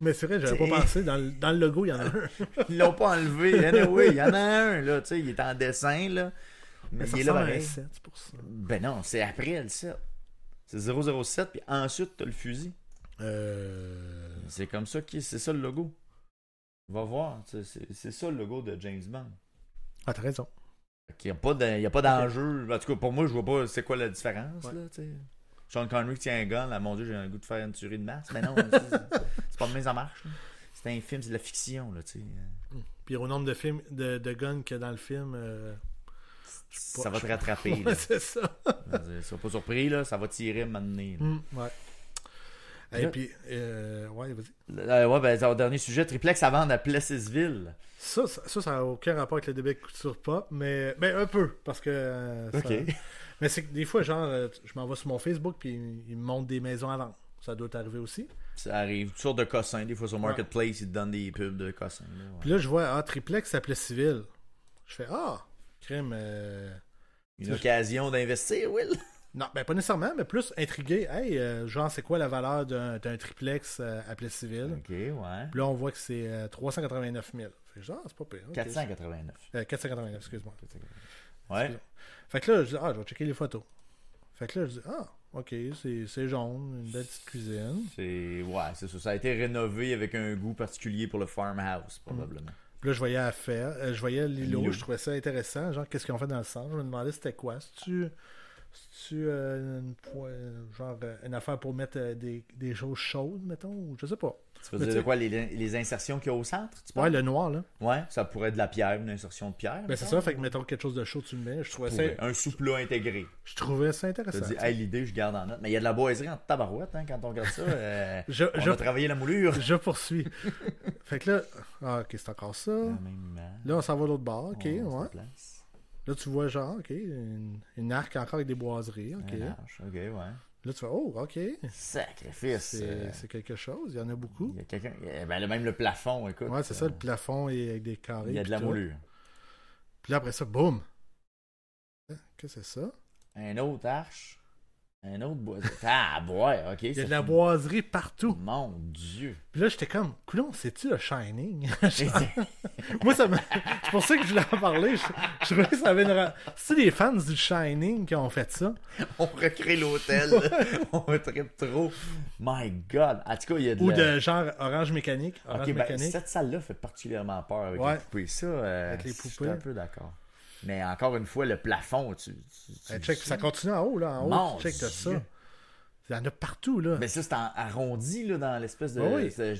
Mais c'est vrai, j'avais pas pensé. Dans le logo, il y en a un. Ils l'ont pas enlevé. Anyway, il y en a un, là. Tu sais, il est en dessin, là. Mais ça il est là ressemble à un pareil. 7, c'est pour ça. Ben non, c'est après le 7. C'est 007, puis ensuite, t'as le fusil. C'est comme ça c'est ça le logo. Va voir. C'est ça le logo de James Bond. Ah, t'as raison. Il n'y a pas d'enjeu. En tout cas, pour moi, je vois pas c'est quoi la différence. Ouais. Là, tu sais. Sean Connery qui tient un gun, là, mon Dieu, j'ai un goût de faire une tuerie de masse. Mais non, c'est pas de même ça marche. Là. C'est un film, c'est de la fiction. Là, tu sais. Puis au nombre de films de guns qu'il y a dans le film, Ça va te rattraper. là. ouais, c'est ça. Sois pas surpris, là, ça va tirer maintenant. Ouais. Et Là- puis, ouais, vas-y. Ouais, ben, c'est au dernier sujet, triplex à vendre à Plessisville. Ça n'a aucun rapport avec le début de culture pop, mais ben, un peu, parce que... Ok. Mais c'est que des fois, genre, je m'en vais sur mon Facebook, puis ils me montrent des maisons à vendre. Ça doit t'arriver aussi. Ça arrive, toutes sortes de cossins. Des fois sur Marketplace, ils te donnent des pubs de cossins. Là, ouais. Puis là, je vois, triplex s'appelait civil. Je fais, crème... Une occasion d'investir, Will. Non, ben pas nécessairement, mais plus intrigué. Hey, genre, c'est quoi la valeur d'un triplex appelé civil? Ok, ouais. Puis là, on voit que c'est 389 000. Fait que genre, c'est pas pire. ok. 489. 489, excuse-moi. Ouais. Fait que là, je dis, je vais checker les photos. Fait que là, je dis, ok, c'est jaune, une belle petite cuisine. C'est ça. Ça a été rénové avec un goût particulier pour le farmhouse, probablement. Puis là, je voyais je voyais l'îlot, L'îlot. je trouvais ça intéressant. Genre, qu'est-ce qu'ils ont fait dans le centre? Je me demandais c'était quoi. C'est-tu une affaire pour mettre des choses chaudes, mettons? Ou je sais pas. Tu veux Mais dire tu- de quoi, les insertions qu'il y a au centre, tu Ouais, penses? le noir, là. Ouais, ça pourrait être de la pierre, une insertion de pierre. Ben, c'est mettons. ça, fait que mettons quelque chose de chaud, tu le mets. Un sous-plat intégré. Je trouvais ça Tu intéressant. te dis, hey, l'idée, je garde en note. Mais il y a de la boiserie en tabarouette, hein, quand on regarde ça. Je- on a travaillé la moulure. Je poursuis. Fait que là, ok, c'est encore ça. La même image. Là, on s'en va de l'autre bord, ok, On se ouais. déplace. Là, tu vois, genre, ok, une arc encore avec des boiseries, ok. Un arche, ok, ouais. Là, tu fais, ok, Sacrifice. c'est quelque chose, il y en a beaucoup. Il y a quelqu'un. Ben, même le plafond, écoute. Ouais, c'est ça, le plafond est avec des carrés. Il y a de puis la tout. moulure. Puis là, après ça, boum! Qu'est-ce que c'est ça? Un autre arche. Un autre boiserie. Ah, ouais, ok. Il y a de la boiserie partout. Mon Dieu. Puis là, j'étais comme, coulon, c'est-tu le Shining? Moi, c'est pour ça que je voulais en parler. Je trouvais que ça avait C'est les fans du Shining qui ont fait ça. On recrée l'hôtel. On tripe trop. My God. En tout cas, il y a de Ou la... de genre Orange Mécanique. Orange Ok, ben, Mécanique. cette salle-là fait particulièrement peur avec Ouais. les poupées. Ça, Avec les je suis poupées. un peu d'accord. Mais encore une fois, le plafond, tu Check, ça continue en haut, là. En haut, Mon check, t'as ça. Dieu. Il y en a partout, là. Mais ça, c'est arrondi là, dans l'espèce de... Oui. C'est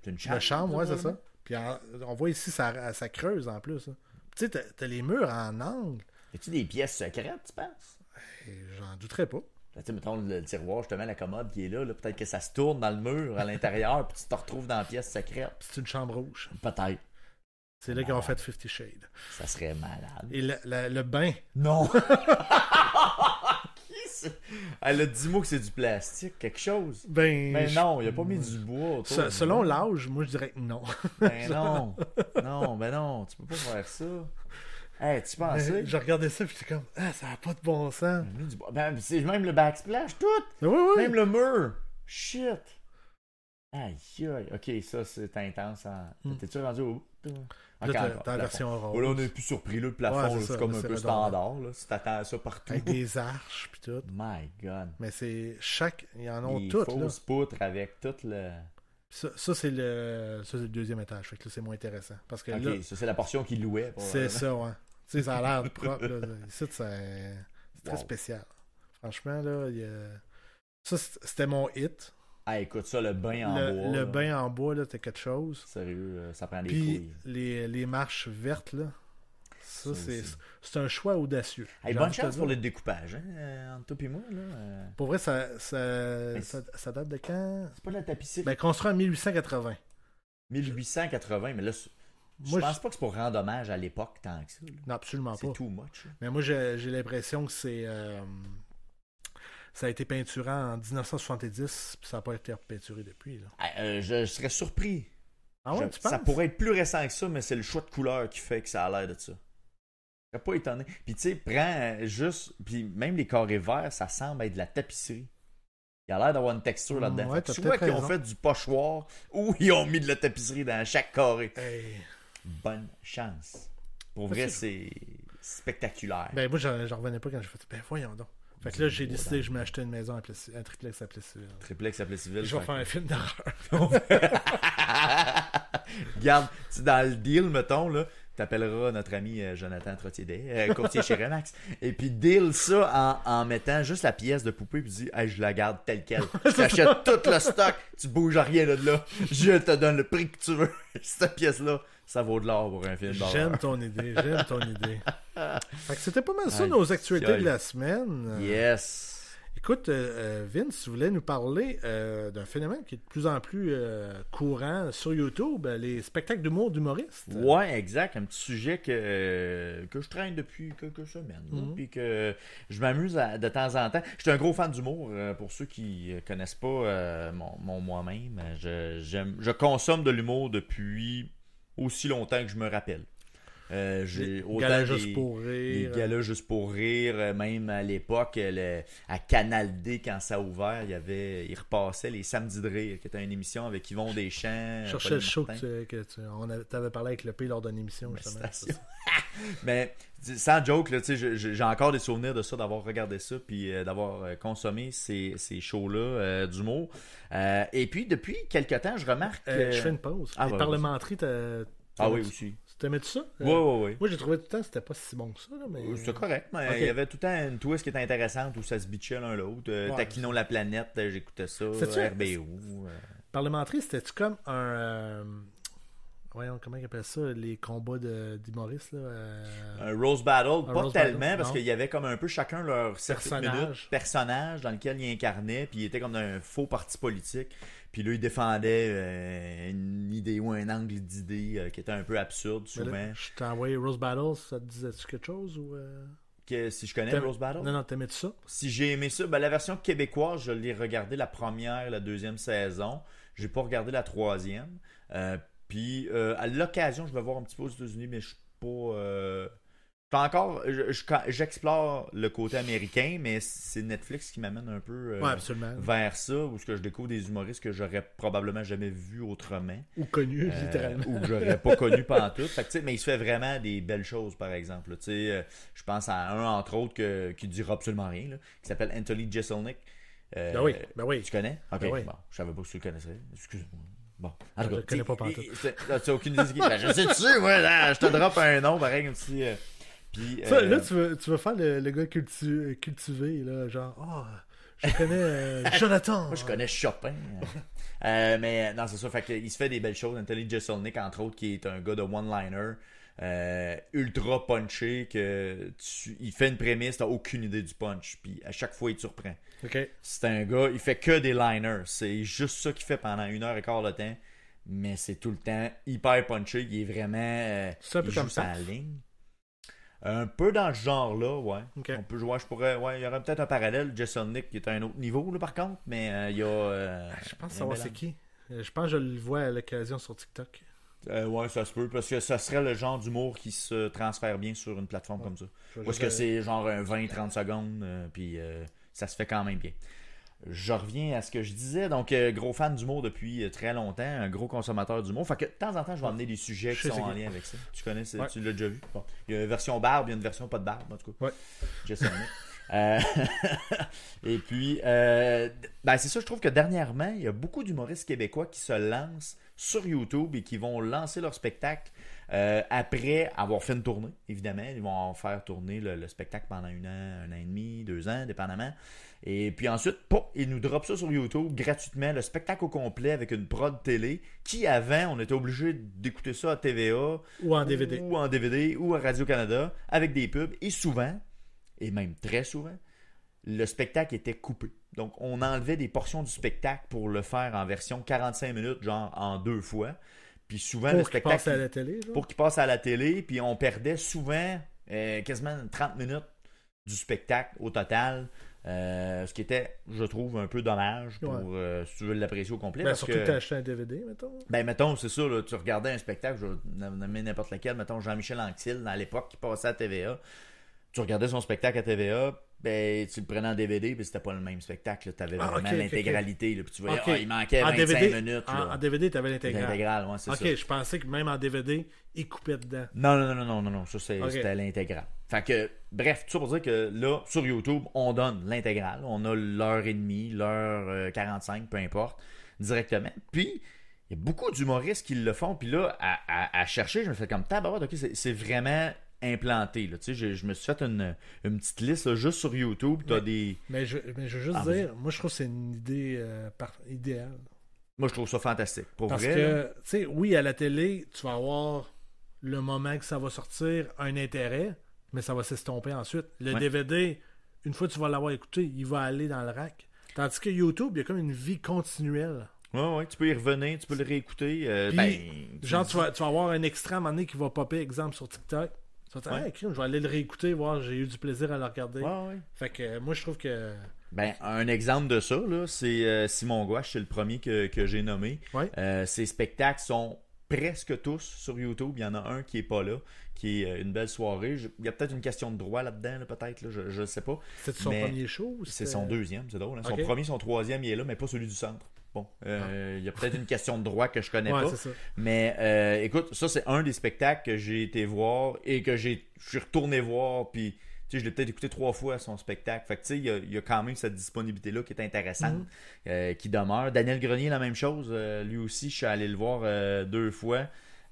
une chambre. La chambre, ouais, c'est ça. Puis on voit ici, ça creuse en plus. Là. Tu sais, t'as les murs en angle. Y a-tu des pièces secrètes, tu penses? Et j'en douterais pas. Tu sais, mettons le tiroir, justement, la commode qui est là, peut-être que ça se tourne dans le mur à l'intérieur, puis tu te retrouves dans la pièce secrète. Puis c'est une chambre rouge. Peut-être. C'est là qu'ils ont fait 50 Shades. Ça serait malade. Et le bain. Non! Elle a dit moi que c'est du plastique, quelque chose. Ben, Mais non, il a pas mis du bois autour. Selon l'âge, moi je dirais que non. Ben non. Non, ben non, tu peux pas faire ça. Hey, tu pensais? Je regardais ça, puis j'étais comme, ça n'a pas de bon sens. Il a mis du bois. Ben, c'est même le backsplash, tout! Oui, oui. Même le mur! Shit! Aïe, aïe. Ok, ça, c'est intense. T'es-tu rendu au bout? Là, t'as la version Oh, rose. là, on est plus surpris. Là, le plafond, Ouais, c'est là, ça, c'est comme là, un c'est peu redondant. standard. Là, si t'attends à ça partout. Avec des arches, puis tout. My God. Mais c'est il y en a Les toutes, là. fausses poutres avec tout le... Ça, c'est le deuxième étage. Fait que là, c'est moins intéressant. Parce que Ok, là, ça, c'est la portion qu'il louait. c'est ça, ouais. Tu sais, ça a l'air propre, là. Ici, c'est très Wow. spécial. Franchement, là, ça, c'était mon hit. Ah, écoute ça, le bain en bois. Le là. bain en bois, là, c'était quelque chose. Sérieux, ça prend des Puis, couilles. les marches vertes, là, Ça, Ça c'est, aussi. c'est un choix audacieux. Hey, J'ai bonne envie de te chance pour dire. le découpage, entre toi et moi. Là. Pour vrai, Mais ça date de quand? c'est pas de la tapisserie. Ben, construit en 1880. 1880, mais là, je Moi, pense pas que c'est pour rendre hommage à l'époque tant que ça. Là. Non, absolument C'est pas. too much. Là. Mais moi, j'ai l'impression que ça a été peinturé en 1970, puis ça n'a pas été repeinturé depuis. Là. Je serais surpris. Ah ouais, tu penses? Ça pourrait être plus récent que ça, mais c'est le choix de couleur qui fait que ça a l'air de ça. Je serais pas étonné. Puis tu sais, prends juste. Puis même les carrés verts, ça semble être de la tapisserie. Il a l'air d'avoir une texture là-dedans. Ouais, Fait que t'as soit peut-être qu'ils ont raison. fait du pochoir ou ils ont mis de la tapisserie dans chaque carré. Hey. Bonne chance. Pour vrai, c'est spectaculaire. Ben, moi, j'en revenais pas quand j'ai fait. Ben, voyons donc. Fait que là, j'ai décidé que je m'achetais une maison, un triplex à Plessis. Triplex à Plessisville. Je vais faire un film d'horreur. Regarde, tu sais, dans le deal, mettons, là, t'appelleras notre ami Jonathan Trottier, courtier chez Remax, et puis deal ça en mettant juste la pièce de poupée, puis dis, hey, je la garde telle quelle. Je t'achète tout le stock, tu bouges rien de là. Je te donne le prix que tu veux. Cette pièce-là, ça vaut de l'or pour un film d'horreur. J'aime ton idée, j'aime ton idée. Fait que c'était pas mal ça, Aïe, nos actualités aïe. de la semaine. Yes. Écoute, Vince, tu voulais nous parler d'un phénomène qui est de plus en plus courant sur YouTube, les spectacles d'humour d'humoristes. Ouais, exact. Un petit sujet que je traîne depuis quelques semaines. Là, puis que je m'amuse de temps en temps. Je suis un gros fan d'humour. Pour ceux qui connaissent pas mon moi-même, je consomme de l'humour depuis aussi longtemps que je me rappelle. J'ai autant Galas juste pour rire. des galas juste pour rire, même à l'époque, à Canal D, quand ça a ouvert, il repassait les Samedis de rire, qui était une émission avec Yvon Deschamps. Je cherchais Pauline le show Martin. que t'avais parlé avec le P lors d'une émission, justement. Station. Mais sans joke, là, j'ai encore des souvenirs de ça, d'avoir regardé ça, puis d'avoir consommé ces shows-là d'humour. Et puis, depuis quelques temps, je remarque... Je fais une pause. Ah, Les ouais, parlementaires, Ah oui, aussi. t'aimais-tu ça? Ouais. Moi, j'ai trouvé tout le temps que c'était pas si bon que ça. Là, mais... C'était correct, mais Ok. il y avait tout le temps une twist qui était intéressante où ça se bitchait l'un l'autre. Ouais. Taquinons la planète, j'écoutais ça. C'est-tu- RBO. Parlementaire, c'était-tu comme un... Voyons, comment ils appellent ça? Les combats d'humoristes, là? Un Rose Battle, pas Rose tellement, Battle, parce non. qu'il y avait comme un peu chacun leur 7 Personnage. minutes personnage dans lequel ils incarnaient, puis ils étaient comme dans un faux parti politique. Puis là, ils défendaient une idée ou un angle d'idée qui était un peu absurde, Mais souvent. là, je t'ai envoyé Rose Battle, ça te disait-tu quelque chose? Ou, Si je connais T'aimes- Rose Battle? Non, t'aimais-tu ça? Si j'ai aimé ça, ben, la version québécoise, je l'ai regardé la première, la deuxième saison. J'ai pas regardé la troisième. Puis à l'occasion, je vais voir un petit peu aux États-Unis, mais je suis pas. Encore, j'explore le côté américain, mais c'est Netflix qui m'amène un peu Ouais, absolument. vers ça, où ce que je découvre des humoristes que j'aurais probablement jamais vus autrement. Ou connu, littéralement. Ou que j'aurais pas connu pantoute. Fait que, tu sais, mais il se fait vraiment des belles choses, par exemple. Tu sais, je pense à un, entre autres, qui dira absolument rien, là, qui s'appelle Anthony Jeselnik. Ben oui. Tu connais? Ok, Ben oui. bon, je savais pas que tu le connaissais. Excuse-moi. Bon, Je le connais pas pantoute. Tu as aucune idée de qui? Ben, je sais dessus, moi, là, je te drop un nom, pareil, comme si... puis, Ça, là, tu veux faire le gars cultivé, là, genre, je connais Jonathan. Moi, je connais Chopin. Mais non, c'est ça. Fait qu'il se fait des belles choses. Anthony Jeselnik, entre autres, qui est un gars de one-liner, ultra punché, il fait une prémisse, t'as aucune idée du punch. Puis à chaque fois, il te surprend. OK. C'est un gars, il fait que des liners. C'est juste ça qu'il fait pendant 1h15 de temps. Mais c'est tout le temps hyper punché. Il est vraiment. C'est un peu il comme joue sa Paf. ligne. Un peu dans ce genre-là, ouais. Ok. On peut jouer, il y aurait peut-être un parallèle. Jeselnik qui est à un autre niveau, là, par contre. Mais il y a. Je pense un savoir c'est mélange. qui. Je pense que je le vois à l'occasion sur TikTok. Ouais, ça se peut, parce que ça serait le genre d'humour qui se transfère bien sur une plateforme comme ça. Je vais Parce juste, que c'est genre un 20-30 secondes, puis ça se fait quand même bien. Je reviens à ce que je disais, donc gros fan d'humour depuis très longtemps, un gros consommateur d'humour. Fait que de temps en temps, je vais amener des sujets Je qui sais sont en c'est qui. lien avec ça. Tu connais, Ouais. tu l'as déjà vu? Bon. Il y a une version barbe, il y a une version pas de barbe, en tout cas. Ouais. Jeselnik. Euh, et puis, c'est ça, je trouve que dernièrement, il y a beaucoup d'humoristes québécois qui se lancent sur YouTube et qui vont lancer leur spectacle après avoir fait une tournée, évidemment. Ils vont en faire tourner le spectacle pendant un an et demi, 2 ans, dépendamment. Et puis ensuite, ils nous dropent ça sur YouTube gratuitement, le spectacle au complet avec une prod télé qui, avant, on était obligé d'écouter ça à TVA ou en DVD ou à Radio-Canada avec des pubs. Et souvent, et même très souvent, le spectacle était coupé. Donc, on enlevait des portions du spectacle pour le faire en version 45 minutes, genre en 2 fois. Puis souvent, le spectacle... Pour qu'il passe à la télé, genre? Pour qu'il passe à la télé, puis on perdait souvent quasiment 30 minutes du spectacle au total. Ce qui était, je trouve, un peu dommage pour si tu veux l'apprécier au complet. Surtout que tu as acheté un DVD, mettons. Mettons, c'est ça, là, tu regardais un spectacle, je vais nommer n'importe lequel, mettons Jean-Michel Anctil, à l'époque, qui passait à TVA. Tu regardais son spectacle à TVA, tu le prenais en DVD, puis c'était pas le même spectacle. Tu avais vraiment l'intégralité. Là, puis tu voyais, il manquait 25 minutes. En DVD, tu avais l'intégrale. L'intégrale, ouais, c'est ça. Je pensais que même en DVD, il coupait dedans. Non. Ça, c'était l'intégrale. Fait que, bref, tout ça pour dire que là, sur YouTube, on donne l'intégrale. On a l'heure et demie, l'heure 45, peu importe, directement. Puis, il y a beaucoup d'humoristes qui le font. Puis là, à chercher, je me fais comme tabarouette, ok, c'est vraiment implanté. Là. Tu sais, je me suis fait une petite liste là, juste sur YouTube. Mais je veux juste dire, moi, je trouve que c'est une idée idéale. Moi, je trouve ça fantastique. Parce que, tu sais, oui, à la télé, tu vas avoir le moment que ça va sortir un intérêt, mais ça va s'estomper ensuite. Le DVD, une fois que tu vas l'avoir écouté, il va aller dans le rack. Tandis que YouTube, il y a comme une vie continuelle. Oui, tu peux y revenir, tu peux le réécouter. Tu vas avoir un extrait à un moment donné qui va popper, exemple, sur TikTok. Tu vas dire, je vais aller le réécouter, voir, j'ai eu du plaisir à le regarder. Fait que moi, je trouve que... un exemple de ça, là, c'est Simon Gouache, c'est le premier que j'ai nommé. Ses spectacles sont presque tous sur YouTube. Il y en a un qui est pas là, qui est une belle soirée. Il y a peut-être une question de droit là-dedans, là, peut-être, là, je ne sais pas. C'est son premier show? C'est son deuxième, c'est drôle. Hein? Son premier, son troisième, il est là, mais pas celui du centre. Bon, il y a peut-être une question de droit que je connais pas. C'est ça. Mais écoute, ça c'est un des spectacles que j'ai été voir et que je suis retourné voir. Puis, tu sais, je l'ai peut-être écouté 3 fois son spectacle. Fait que, tu sais, il y a quand même cette disponibilité-là qui est intéressante, qui demeure. Daniel Grenier, la même chose. Lui aussi, je suis allé le voir 2 fois.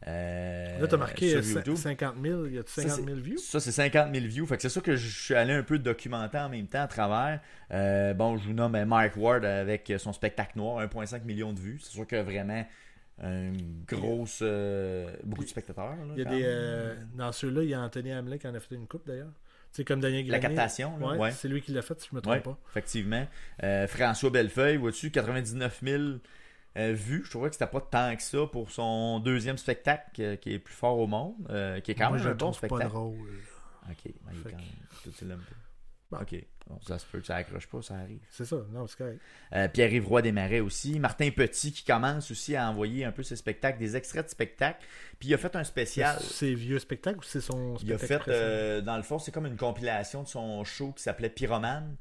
Là, t'as marqué 50 000. Y a-tu 50 000 views? Ça, c'est 50 000 views. Fait que c'est ça que je suis allé un peu documenter en même temps à travers. Je vous nomme Mike Ward avec son spectacle noir, 1,5 million de vues. C'est sûr que vraiment une grosse. Beaucoup de spectateurs. Là, il y a dans ceux-là, il y a Anthony Hamlet qui en a fait une coupe d'ailleurs. C'est comme Daniel Grenier. La captation, là, c'est lui qui l'a fait, si je me trompe pas. Effectivement. François Bellefeuille, vois-tu, 99 000 vues. Je trouvais que c'était pas tant que ça pour son deuxième spectacle qui est plus fort au monde, qui est quand même un bon spectacle. Pas drôle. Ok, il est quand même. Tu l'aimes pas. Ok, bon, ça se peut que ça accroche pas, ça arrive. C'est ça, non, c'est correct. Pierre-Yves Roy Desmarais aussi. Martin Petit qui commence aussi à envoyer un peu ses spectacles, des extraits de spectacles. Puis il a fait un spécial. C'est vieux spectacle ou c'est son spectacle? Il a fait, dans le fond, c'est comme une compilation de son show qui s'appelait Pyromane.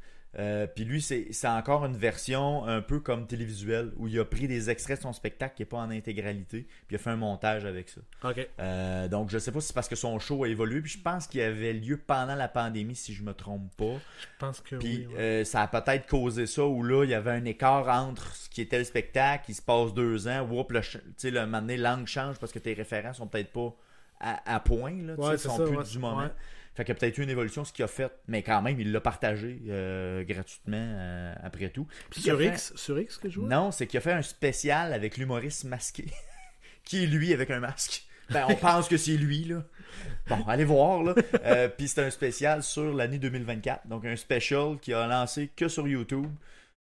Puis lui, c'est encore une version un peu comme télévisuelle où il a pris des extraits de son spectacle qui n'est pas en intégralité, puis il a fait un montage avec ça. OK. Donc je sais pas si c'est parce que son show a évolué, puis je pense qu'il avait lieu pendant la pandémie, si je me trompe pas. Je pense que puis, oui. ça a peut-être causé ça, où là, il y avait un écart entre ce qui était le spectacle, il se passe 2 ans, le moment donné, l'angle change parce que tes référents sont peut-être pas à point, là, ils sont plus du moment. Fait qu'il y a peut-être eu une évolution, ce qu'il a fait, mais quand même, il l'a partagé gratuitement après tout. Puis sur X que je vois? Non, c'est qu'il a fait un spécial avec l'humoriste masqué, qui est lui avec un masque. On pense que c'est lui, là. Bon, allez voir, là. Puis c'est un spécial sur l'année 2024. Donc un special qu'il a lancé que sur YouTube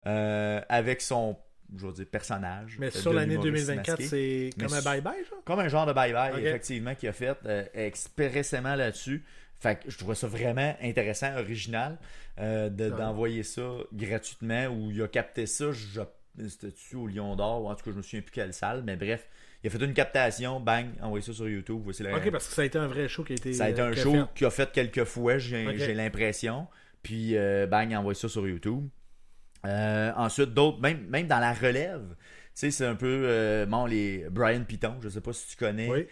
avec son, je veux dire, personnage. Mais sur l'année 2024, masqué. C'est comme un bye-bye, genre? Comme un genre de bye-bye, effectivement, qu'il a fait expressément là-dessus. Fait que je trouvais ça vraiment intéressant, original, d'envoyer ça gratuitement, où il a capté ça, c'était-tu au Lion d'Or, ou en tout cas, je me souviens plus quelle salle, mais bref, il a fait une captation, bang, envoyé ça sur YouTube. Voici OK, parce que ça a été un vrai show qui a été... Ça a été un show qu'il a fait quelques fois, j'ai l'impression, puis bang, il a envoyé ça sur YouTube. Ensuite, d'autres, même dans la relève, sais, c'est un peu bon, les Brian Piton, je sais pas si tu connais, Oui.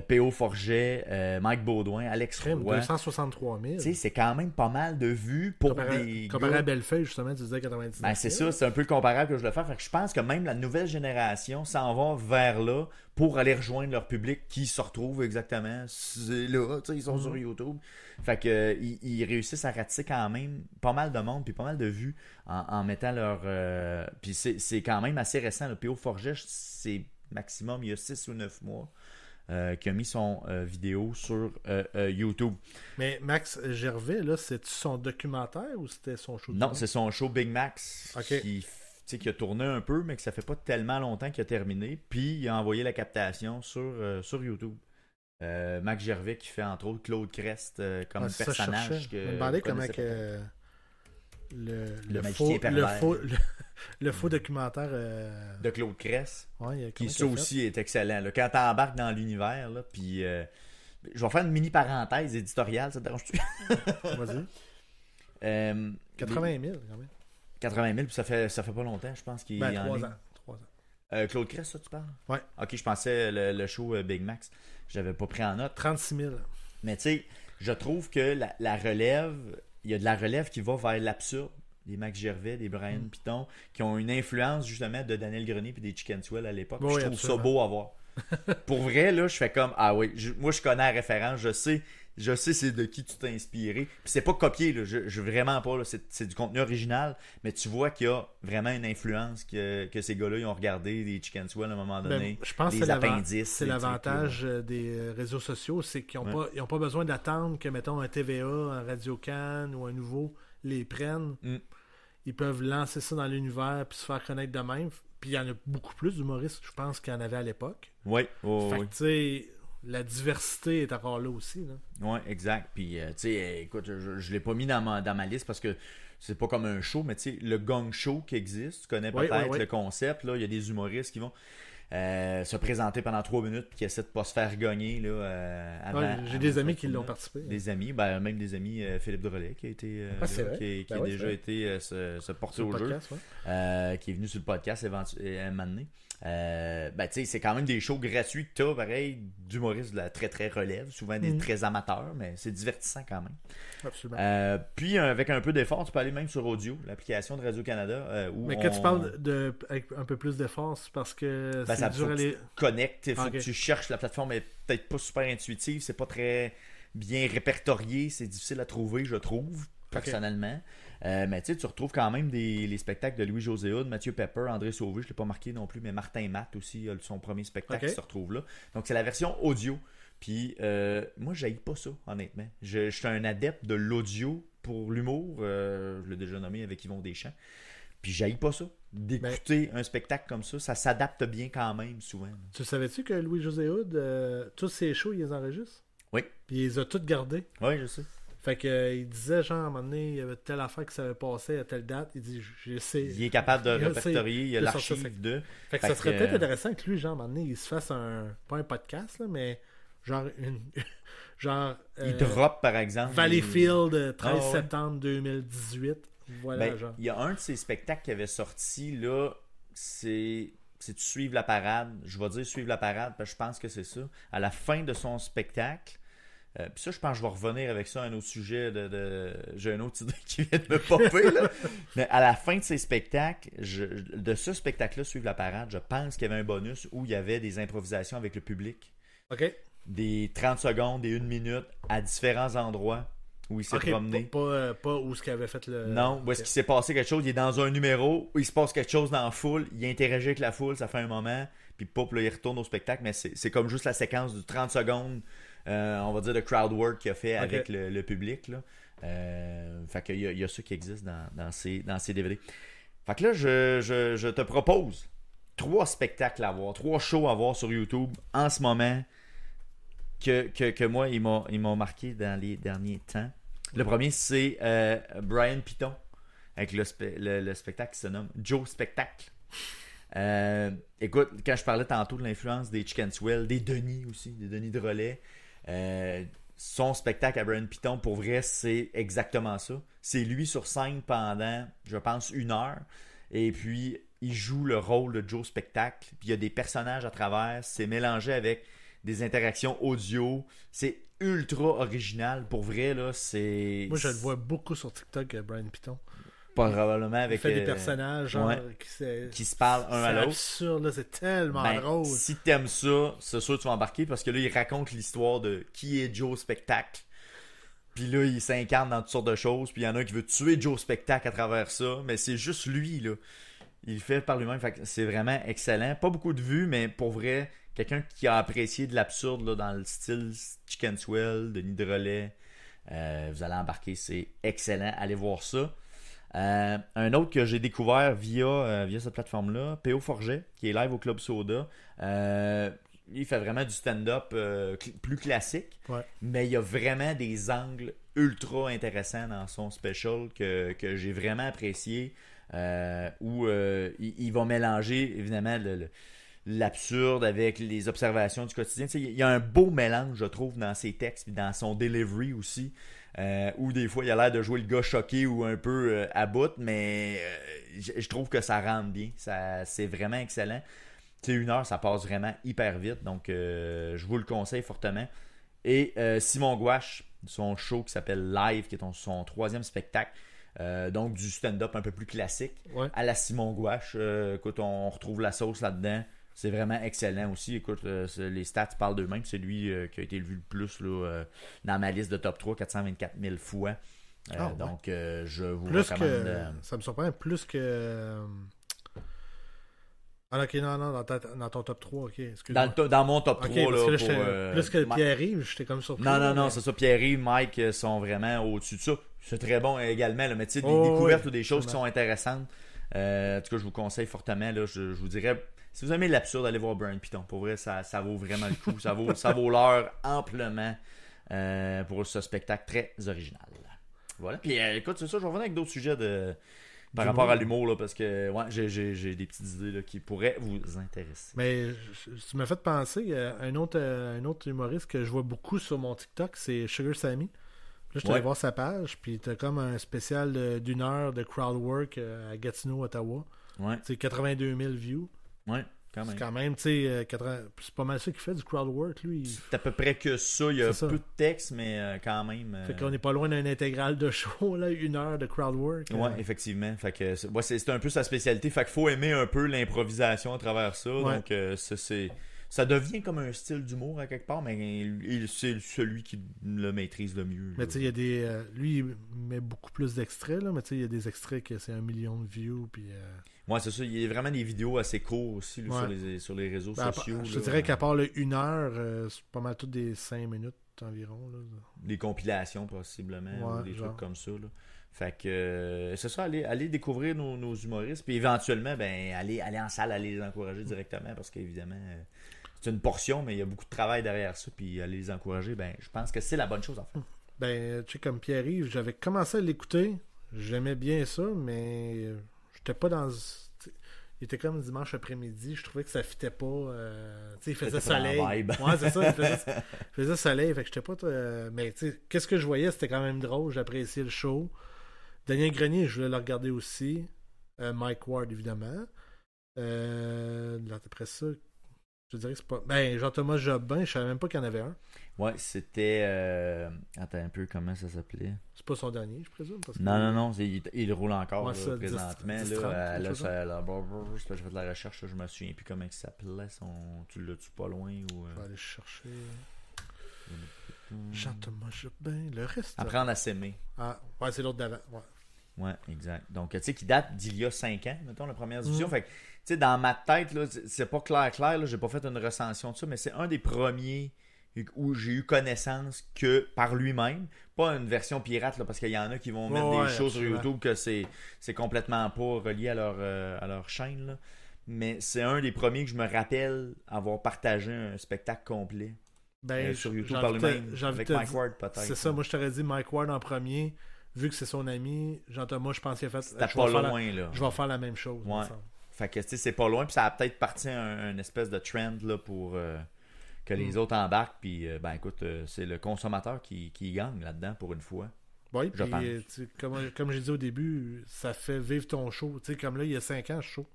P.O. Forget, Mike Baudouin, Alex Crème, Roy. 263 000. Tu sais, c'est quand même pas mal de vues pour des Comparé gars. à Bellefeuille, justement, tu disais 99 000. Ben, c'est ça, c'est un peu le comparable que je voulais faire. Fait que je pense que même la nouvelle génération s'en va vers là pour aller rejoindre leur public qui se retrouve exactement là, tu sais, ils sont sur YouTube. Fait que ils réussissent à ratisser quand même pas mal de monde puis pas mal de vues en mettant leur... Puis c'est quand même assez récent. Le P.O. Forget, c'est maximum il y a 6 ou 9 mois qui a mis son vidéo sur YouTube. Mais Max Gervais, là, c'est-tu son documentaire ou c'était son show de Non, télé? c'est son show Big Max Ok. qui a tourné un peu, mais que ça fait pas tellement longtemps qu'il a terminé. Puis il a envoyé la captation sur YouTube. Max Gervais qui fait entre autres Claude Crest comme C'est ça, personnage. je me Que demandais vous comment connaissez que Le magicien pervers. le faux documentaire de Claude Crest. ouais, Qui comment ça qu'il a fait? aussi est excellent. Là. Quand t'embarques dans l'univers, là, puis je vais faire une mini parenthèse éditoriale, ça te dérange-tu? Vas-y. 80 000 quand même. 80 000, puis ça fait pas longtemps, je pense qu'il Ben, est en 3 ligne. ans. 3 ans. Claude Crest, ça tu parles? Ouais. Ok, je pensais le show Big Max. J'avais pas pris en note. 36 000. Mais tu sais, je trouve que la relève, il y a de la relève qui va vers l'absurde. Des Max Gervais, des Brian Piton, qui ont une influence justement de Daniel Grenier et des Chicken Swell à l'époque. Oui, je trouve absolument. ça beau à voir. Pour vrai, là, je fais comme, ah oui, moi je connais la référence, je sais c'est de qui tu t'es inspiré. Puis c'est pas copié, là, je vraiment pas, là, c'est du contenu original, mais tu vois qu'il y a vraiment une influence que ces gars-là ils ont regardé des Chicken Swell à un moment donné. Ben, je pense que des c'est appendices. c'est des l'avantage des réseaux sociaux, c'est qu'ils n'ont pas besoin d'attendre que, mettons, un TVA, un Radio-Can ou un Nouveau les prennent. Ils peuvent lancer ça dans l'univers puis se faire connaître de même. Puis il y en a beaucoup plus d'humoristes, je pense, qu'il y en avait à l'époque. Oui, Fait que, tu sais, la diversité est encore là aussi. Là. Oui, exact. Puis, tu sais, écoute, je l'ai pas mis dans ma liste parce que c'est pas comme un show, mais tu sais, le gong show qui existe, tu connais peut-être le concept, là, il y a des humoristes qui vont se présenter pendant 3 minutes et qui essaient de pas se faire gagner là, j'ai des amis qui l'ont participé. Des amis, même des amis, Philippe Drolet qui a été qui a déjà été se porter au jeu, qui est venu sur le podcast à un moment donné. Tu sais, c'est quand même des shows gratuits que t'as, pareil, d'humoristes de la très très relève, souvent des très amateurs, mais c'est divertissant quand même. Absolument. Puis avec un peu d'effort, tu peux aller même sur Audio, l'application de Radio-Canada. Mais quand tu parles avec un peu plus d'effort, c'est parce que c'est dur à aller... Tu connectes, il faut que tu cherches, la plateforme est peut-être pas super intuitive, c'est pas très bien répertorié, c'est difficile à trouver, je trouve, personnellement. Mais tu retrouves quand même les spectacles de Louis-José Hood, Mathieu Pepper, André Sauvé, je ne l'ai pas marqué non plus, mais Martin Matt aussi, son premier spectacle qui se retrouve là. Donc c'est la version audio. Puis moi, j'haïs pas ça, honnêtement. Je suis un adepte de l'audio pour l'humour. Je l'ai déjà nommé avec Yvon Deschamps. Puis j'haïs pas ça. D'écouter un spectacle comme ça s'adapte bien quand même, souvent. Tu savais-tu que Louis-José Hood, tous ses shows, il les enregistre? Oui. Puis il les a toutes gardés. Oui, je sais. Fait que il disait, genre, à un moment donné, il y avait telle affaire qui s'avait passé à telle date. Il dit, je sais. Il est capable de répertorier, il y a l'archive de. Fait que ça serait peut-être intéressant que lui, genre, à un moment donné, il se fasse pas un podcast, là, mais genre il drop, par exemple. Valleyfield, 13 septembre 2018. Voilà, genre. Il y a un de ses spectacles qui avait sorti, là, c'est tu suives la parade. Je vais dire suivre la parade, parce que je pense que c'est ça. À la fin de son spectacle, puis ça, je pense que je vais revenir avec ça à un autre sujet. J'ai une autre idée qui vient de me popper. Là. Mais à la fin de ces spectacles, de ce spectacle-là, Suivre la parade, je pense qu'il y avait un bonus où il y avait des improvisations avec le public. OK. Des 30 secondes, des 1 minute à différents endroits où il s'est promené. Pas où ce qu'il avait fait le... Non, où est-ce qu'il s'est passé quelque chose. Il est dans un numéro où il se passe quelque chose dans la foule. Il interagit avec la foule, ça fait un moment. Puis pop, là, il retourne au spectacle. Mais c'est comme juste la séquence de 30 secondes. On va dire de crowd work qu'il a fait avec le public là. Fait qu'il y a ça qui existe dans ces DVD. Fait que là je te propose 3 spectacles à voir, 3 shows à voir sur YouTube en ce moment que moi ils m'ont marqué dans les derniers temps. Le premier c'est Brian Piton avec le spectacle qui se nomme Joe Spectacle. Écoute, quand je parlais tantôt de l'influence des Chicken Swell, des Denis aussi, des Denis Drolet, son spectacle à Brian Piton, pour vrai, c'est exactement ça. C'est lui sur scène pendant, je pense, 1 heure. Et puis, il joue le rôle de Joe Spectacle, puis il y a des personnages à travers, c'est mélangé avec des interactions audio, c'est ultra original, pour vrai, là, c'est... Moi, je le vois beaucoup sur TikTok, Brian Piton. Probablement Il avec... fait des personnages genre, qui se parlent un à l'autre. C'est absurde, là, c'est tellement drôle. Si t'aimes ça, c'est sûr que tu vas embarquer, parce que là, il raconte l'histoire de qui est Joe Spectacle. Puis là, il s'incarne dans toutes sortes de choses, puis il y en a un qui veut tuer Joe Spectacle à travers ça, mais c'est juste lui, là. Il le fait par lui-même, fait que c'est vraiment excellent. Pas beaucoup de vues, mais pour vrai, quelqu'un qui a apprécié de l'absurde là, dans le style Chicken Swell, Denis Drolet, vous allez embarquer, c'est excellent. Allez voir ça. Un autre que j'ai découvert via cette plateforme-là, P.O. Forget, qui est live au Club Soda. Il fait vraiment du stand-up plus classique, mais il y a vraiment des angles ultra intéressants dans son special que j'ai vraiment apprécié, où il va mélanger évidemment l'absurde avec les observations du quotidien. Tu sais, il y a un beau mélange, je trouve, dans ses textes et dans son delivery aussi, où des fois il a l'air de jouer le gars choqué ou un peu à bout, mais je trouve que ça rentre bien. C'est vraiment excellent. Tu sais, 1 heure, ça passe vraiment hyper vite, donc je vous le conseille fortement. Et Simon Gouache, son show qui s'appelle Live, qui est son 3e spectacle, donc du stand-up un peu plus classique, à la Simon Gouache. Écoute, on retrouve la sauce là-dedans. C'est vraiment excellent aussi. Écoute, les stats parlent d'eux-mêmes. C'est lui qui a été vu le plus là, dans ma liste de top 3, 424 000 fois. Donc, je vous recommande... Ça me surprend plus que... Ah, ok, non, dans ton top 3, ok. Dans mon top 3, là, plus que Pierre-Yves, j'étais comme surpris. Non, c'est ça. Pierre-Yves, Mike sont vraiment au-dessus de ça. C'est très bon également, là, mais tu sais, des découvertes ou des choses qui sont intéressantes. En tout cas, je vous conseille fortement. Là, je vous dirais, si vous aimez l'absurde, allez voir Brian Piton. Pour vrai, ça vaut vraiment le coup. Ça vaut l'heure amplement pour ce spectacle très original. Voilà. Puis écoute, c'est ça, je vais revenir avec d'autres sujets par rapport à l'humour, là, parce que j'ai des petites idées là, qui pourraient vous intéresser. Mais tu m'as fait penser à un autre humoriste que je vois beaucoup sur mon TikTok, c'est Sugar Sammy. Là, je suis allé voir sa page, puis t'as comme un spécial d'1 heure de crowdwork à Gatineau, Ottawa. C'est 82 000 views. Ouais, quand même. C'est quand même, tu sais, c'est pas mal ça qu'il fait du crowdwork, lui. C'est à peu près que ça. Il y a peu de texte, mais quand même. Fait qu'on n'est pas loin d'un intégral de show, là, 1 heure de crowdwork. Ouais, effectivement. Fait que c'est un peu sa spécialité. Fait qu'il faut aimer un peu l'improvisation à travers ça. Donc, ça devient comme un style d'humour à quelque part, mais c'est celui qui le maîtrise le mieux. Mais tu sais, il y a des... lui, il met beaucoup plus d'extraits, là, mais tu sais, il y a des extraits que c'est 1 million de views, puis... Ouais, c'est ça. Il y a vraiment des vidéos assez courtes aussi là, sur les réseaux sociaux. Je dirais qu'à part le 1 heure, c'est pas mal toutes des 5 minutes environ. Là. Des compilations, possiblement, ou des trucs comme ça. Là. Fait que c'est ça, allez découvrir nos humoristes, puis éventuellement, ben aller en salle, aller les encourager directement, parce qu'évidemment... c'est une portion, mais il y a beaucoup de travail derrière ça, puis aller les encourager, ben je pense que c'est la bonne chose à faire. Ben, tu sais, comme Pierre-Yves, j'avais commencé à l'écouter, j'aimais bien ça, mais j'étais pas dans... Il était comme dimanche après-midi, je trouvais que ça fitait pas... tu sais, il faisait soleil. Ouais, c'est ça, il faisait soleil, fait que j'étais pas... mais tu sais, qu'est-ce que je voyais, c'était quand même drôle, j'appréciais le show. Daniel Grenier, je voulais le regarder aussi. Mike Ward, évidemment. Après ça... Je dirais que c'est pas... Ben, Jean-Thomas Jobin, je savais même pas qu'il y en avait un. Ouais, c'était... Attends un peu, comment ça s'appelait? C'est pas son dernier, je présume. Parce que... Non, il roule encore ouais, là, ça, présentement. 10, là, 30, j'ai fait de la recherche, là, je me souviens plus comment il s'appelait. Tu l'as-tu pas loin? Ou, je vais aller chercher... Jean-Thomas Jobin, le reste... Apprendre à s'aimer. Ah, ouais, c'est l'autre d'avant, Ouais, exact. Donc, tu sais, qui date d'il y a 5 ans, mettons, la première diffusion. Fait que, tu sais, dans ma tête, là, c'est pas clair, là, j'ai pas fait une recension de ça, mais c'est un des premiers où j'ai eu connaissance que par lui-même, pas une version pirate, là, parce qu'il y en a qui vont mettre des choses sur YouTube que c'est complètement pas relié à leur chaîne, là. Mais c'est un des premiers que je me rappelle avoir partagé un spectacle complet sur YouTube par lui-même, avec Mike Ward, peut-être. C'est ça, moi je t'aurais dit Mike Ward en premier. Vu que c'est son ami, Jean-Thomas, je pense qu'il a fait... C'était pas loin, là. Je vais faire la même chose. Ouais. Fait que, tu sais, c'est pas loin. Puis ça a peut-être parti un espèce de trend, là, pour que les autres embarquent. Puis, ben, écoute, c'est le consommateur qui gagne là-dedans, pour une fois. Oui, puis, comme j'ai dit au début, ça fait vivre ton show. Tu sais, comme là, il y a 5 ans, ce show.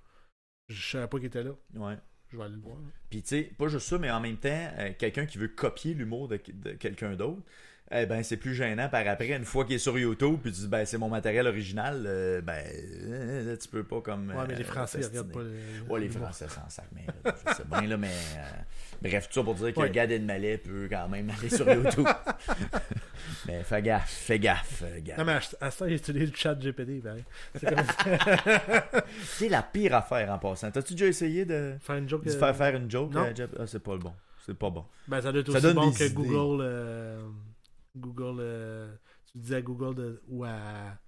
Je savais pas qu'il était là. Ouais. Je vais aller le voir. Puis tu sais, pas juste ça, mais en même temps, quelqu'un qui veut copier l'humour de quelqu'un d'autre, ben c'est plus gênant par après, une fois qu'il est sur YouTube, puis tu dis, ben c'est mon matériel original, là, tu peux pas comme... Ouais, mais les Français, ils regardent pas Ouais, les Français s'en sacent, mais je sais bien, là, mais... bref, tout ça pour dire que Gad Elmaleh peut quand même aller sur YouTube. Mais fais gaffe. Non, mais à ça, il utilise le chat GPT, ben. C'est comme C'est la pire affaire en passant. T'as-tu déjà essayé de faire une joke. de faire une joke? Non. C'est pas le bon. C'est pas bon. Ben, ça doit être Ça aussi donne bon des que idées. Google. Tu disais à Google ou à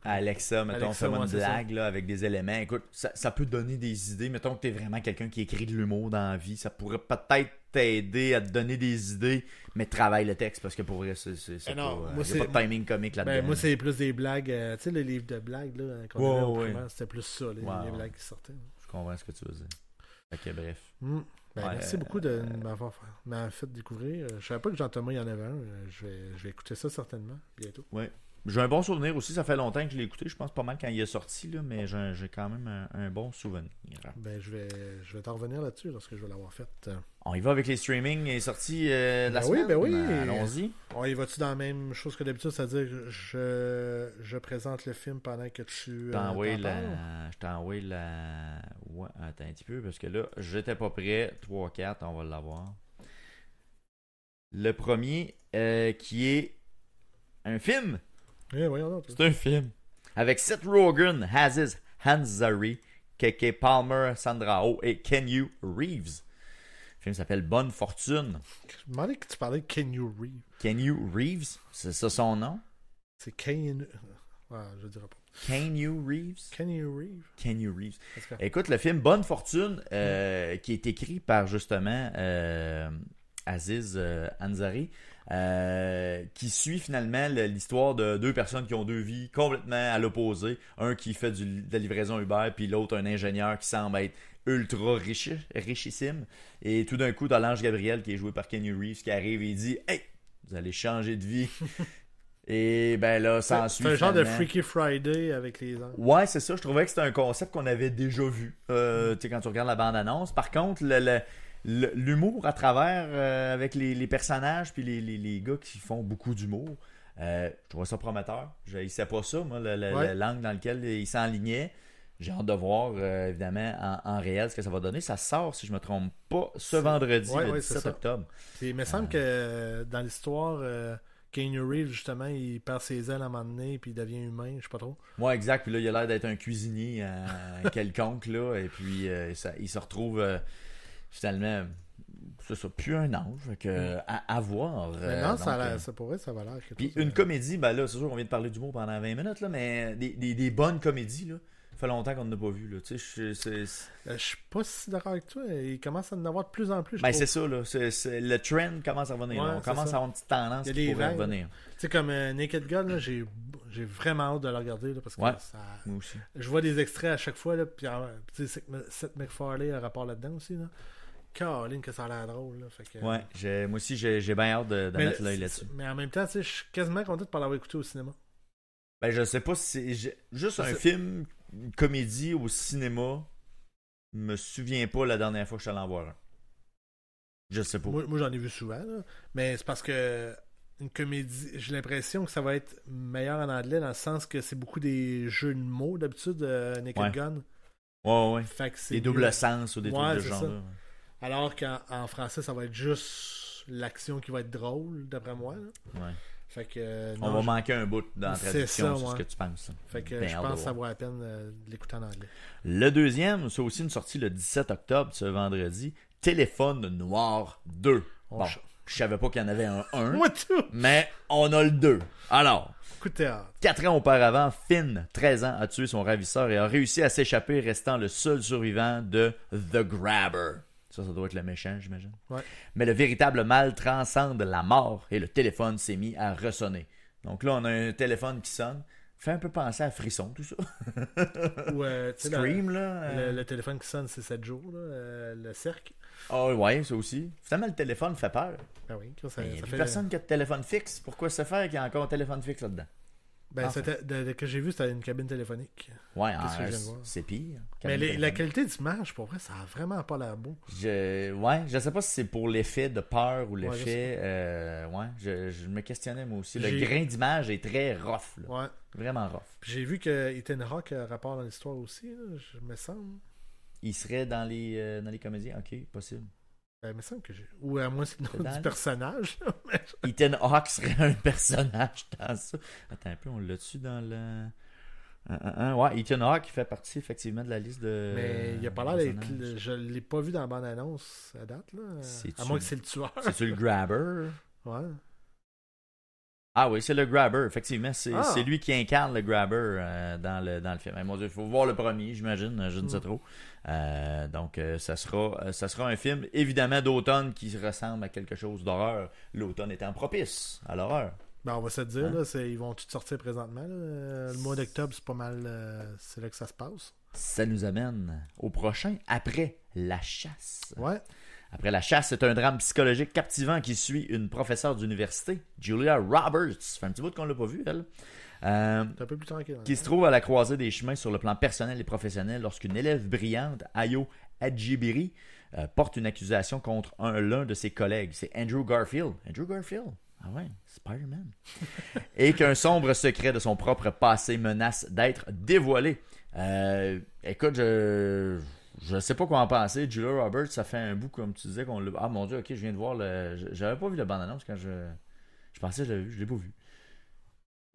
Alexa, mettons, Alexa, fais-moi ouais, une c'est ça. blague là, avec des éléments. Écoute, ça peut donner des idées. Mettons que t'es vraiment quelqu'un qui écrit de l'humour dans la vie. Ça pourrait peut-être t'aider à te donner des idées, mais travaille le texte parce que pour vrai, c'est non, pas, moi, y a pas de timing comique là-dedans. Ben, moi, c'est plus des blagues. Tu sais, le livre de blagues là, qu'on avait au primaire, c'était plus ça, les blagues qui sortaient. Je comprends ce que tu veux dire. Ok, bref. Ben, merci beaucoup de m'avoir fait découvrir. Je savais pas que Jean-Thomas, il y en avait un. Je vais écouter ça certainement bientôt. Ouais. J'ai un bon souvenir aussi, ça fait longtemps que je l'ai écouté, je pense pas mal quand il est sorti, là, mais j'ai quand même un bon souvenir. Ben, je vais t'en revenir là-dessus lorsque je vais l'avoir fait. On y va avec les streamings, il est sorti la semaine. Ben oui. Allons-y. On y va-tu dans la même chose que d'habitude, c'est-à-dire que je présente le film pendant que tu Je t'envoie la... Ouais, attends un petit peu, parce que là, j'étais pas prêt. 3-4, on va l'avoir. Le premier, qui est un film. Voyons donc. C'est un film. Avec Seth Rogen, Aziz Ansari, Keke Palmer, Sandra Oh et Keanu Reeves. Le film s'appelle Bonne Fortune. Je me demandais que tu parlais de Keanu Reeves. Keanu Reeves, c'est ça son nom? C'est Keanu... je dirais pas. Keanu Reeves? Keanu Reeves. Écoute, le film Bonne Fortune, qui est écrit par justement Aziz Ansari, qui suit finalement l'histoire de deux personnes qui ont deux vies complètement à l'opposé. Un qui fait de la livraison Uber, puis l'autre un ingénieur qui semble être ultra richissime. Et tout d'un coup, t'as l'ange Gabriel qui est joué par Keanu Reeves qui arrive et il dit « Hey, vous allez changer de vie. » Et ben là, ça en suit. C'est un genre de Freaky Friday avec les anges. Ouais, c'est ça. Je trouvais que c'était un concept qu'on avait déjà vu. Tu sais, quand tu regardes la bande-annonce. Par contre, l'humour à travers avec les personnages puis les gars qui font beaucoup d'humour, je trouvais ça prometteur. Je pas ça, moi, l'angle dans lequel il s'enlignait. J'ai hâte de voir, évidemment, en réel ce que ça va donner. Ça sort, si je me trompe pas, ce vendredi, le 17 octobre. Il me semble que dans l'histoire, Keanu Reeves, justement, il perd ses ailes à un moment donné puis il devient humain, je sais pas trop. Ouais, exact. Puis là, il a l'air d'être un cuisinier quelconque, là. Et puis, il se retrouve... finalement, c'est ça, plus un ange, à voir. Non, ça pourrait, ça va l'air. Puis une comédie, ben là, c'est sûr qu'on vient de parler d'humour pendant 20 minutes, là, mais des bonnes comédies, là, ça fait longtemps qu'on n'en a pas vu, là, tu sais, je suis pas si d'accord avec toi, il commence à en avoir de plus en plus, ben c'est ça, là, le trend commence à revenir, là. On commence à avoir une petite tendance qui pourrait revenir. Tu sais, comme Naked Gun, là, j'ai vraiment hâte de le regarder, là, parce que moi aussi. Je vois des extraits à chaque fois, là, puis tu sais, Seth MacFarlane a un rapport là-dedans aussi, là. Caroline, que ça a l'air drôle. Là, fait que, ouais, moi aussi, j'ai bien hâte de mettre l'œil là-dessus. Mais en même temps, je suis quasiment content de pas l'avoir écouté au cinéma. Ben, je sais pas si c'est juste un film, une comédie au cinéma. Je me souviens pas la dernière fois que je suis allé en voir un. Je sais pas. Moi j'en ai vu souvent, là, mais c'est parce que une comédie, j'ai l'impression que ça va être meilleur en anglais dans le sens que c'est beaucoup des jeux de mots d'habitude, Naked Gun. Ouais. Fait que c'est des doubles sens ou des trucs de genre. Là. Alors qu'en français, ça va être juste l'action qui va être drôle, d'après moi. Là. Ouais. Fait que, on va manquer un bout dans la traduction, c'est ça, ce que tu penses. Fait que je pense que ça vaut la peine de l'écouter en anglais. Le deuxième, c'est aussi une sortie le 17 octobre, ce vendredi. Téléphone Noir 2. Bon, je savais pas qu'il y en avait un 1, mais on a le 2. Alors, coup de théâtre. 4 ans auparavant, Finn, 13 ans, a tué son ravisseur et a réussi à s'échapper, restant le seul survivant de The Grabber. Ça doit être le méchant, j'imagine. Ouais. Mais le véritable mal transcende la mort et le téléphone s'est mis à ressonner. Donc là, on a un téléphone qui sonne. Fait un peu penser à Frisson, tout ça. Ou, Scream, là. Le téléphone qui sonne, c'est 7 jours, là, le cercle. Ah ouais, ça aussi. Finalement, le téléphone fait peur. Ben oui, il n'y a plus personne qui a de téléphone fixe. Pourquoi se faire qu'il y a encore un téléphone fixe là-dedans? Que j'ai vu, c'était une cabine téléphonique. Ouais, Qu'est-ce que je viens de voir? c'est pire. Mais la qualité d'image, pour vrai, ça a vraiment pas l'air beau. Je sais pas si c'est pour l'effet de peur ou l'effet. Je me questionnais moi aussi. Le grain d'image est très rough. Là. Ouais. Vraiment rough. Puis j'ai vu que Ethan Hawke a rapport dans l'histoire aussi, là, je me semble. Il serait dans les comédiens, ok, possible. Il me semble que j'ai. Ou à moins c'est le nom du personnage. Ethan Hawke serait un personnage dans ça. Attends un peu, on l'a-tu dans le. Ouais, Ethan Hawke fait partie effectivement de la liste de. Mais il a pas l'air d'être. Je l'ai pas vu dans la bande-annonce à date, là. À moins que c'est le tueur. C'est-tu le grabber? Ouais. Ah oui, c'est le grabber, effectivement. C'est lui qui incarne le grabber dans le film. Mon Dieu, il faut voir le premier, j'imagine. Je ne sais trop. Donc, ça sera un film, évidemment, d'automne qui ressemble à quelque chose d'horreur. L'automne étant propice à l'horreur. Ben, on va se dire, là, ils vont tous sortir présentement. Là. Le mois d'octobre, c'est pas mal. C'est là que ça se passe. Ça nous amène au prochain, après La Chasse. Ouais. Après La Chasse, c'est un drame psychologique captivant qui suit une professeure d'université, Julia Roberts. Ça fait un petit bout qu'on l'a pas vue, elle. C'est un peu plus tranquille. Qui se trouve à la croisée des chemins sur le plan personnel et professionnel lorsqu'une élève brillante, Ayo Adjibiri, porte une accusation contre l'un de ses collègues. C'est Andrew Garfield. Andrew Garfield? Ah ouais, Spider-Man. Et qu'un sombre secret de son propre passé menace d'être dévoilé. Écoute, je sais pas quoi en penser. Julia Roberts, ça fait un bout, comme tu disais, qu'on l'a. Ah mon Dieu, ok, je viens de voir j'avais pas vu la bande-annonce quand je pensais que je l'avais vu, je l'ai pas vu.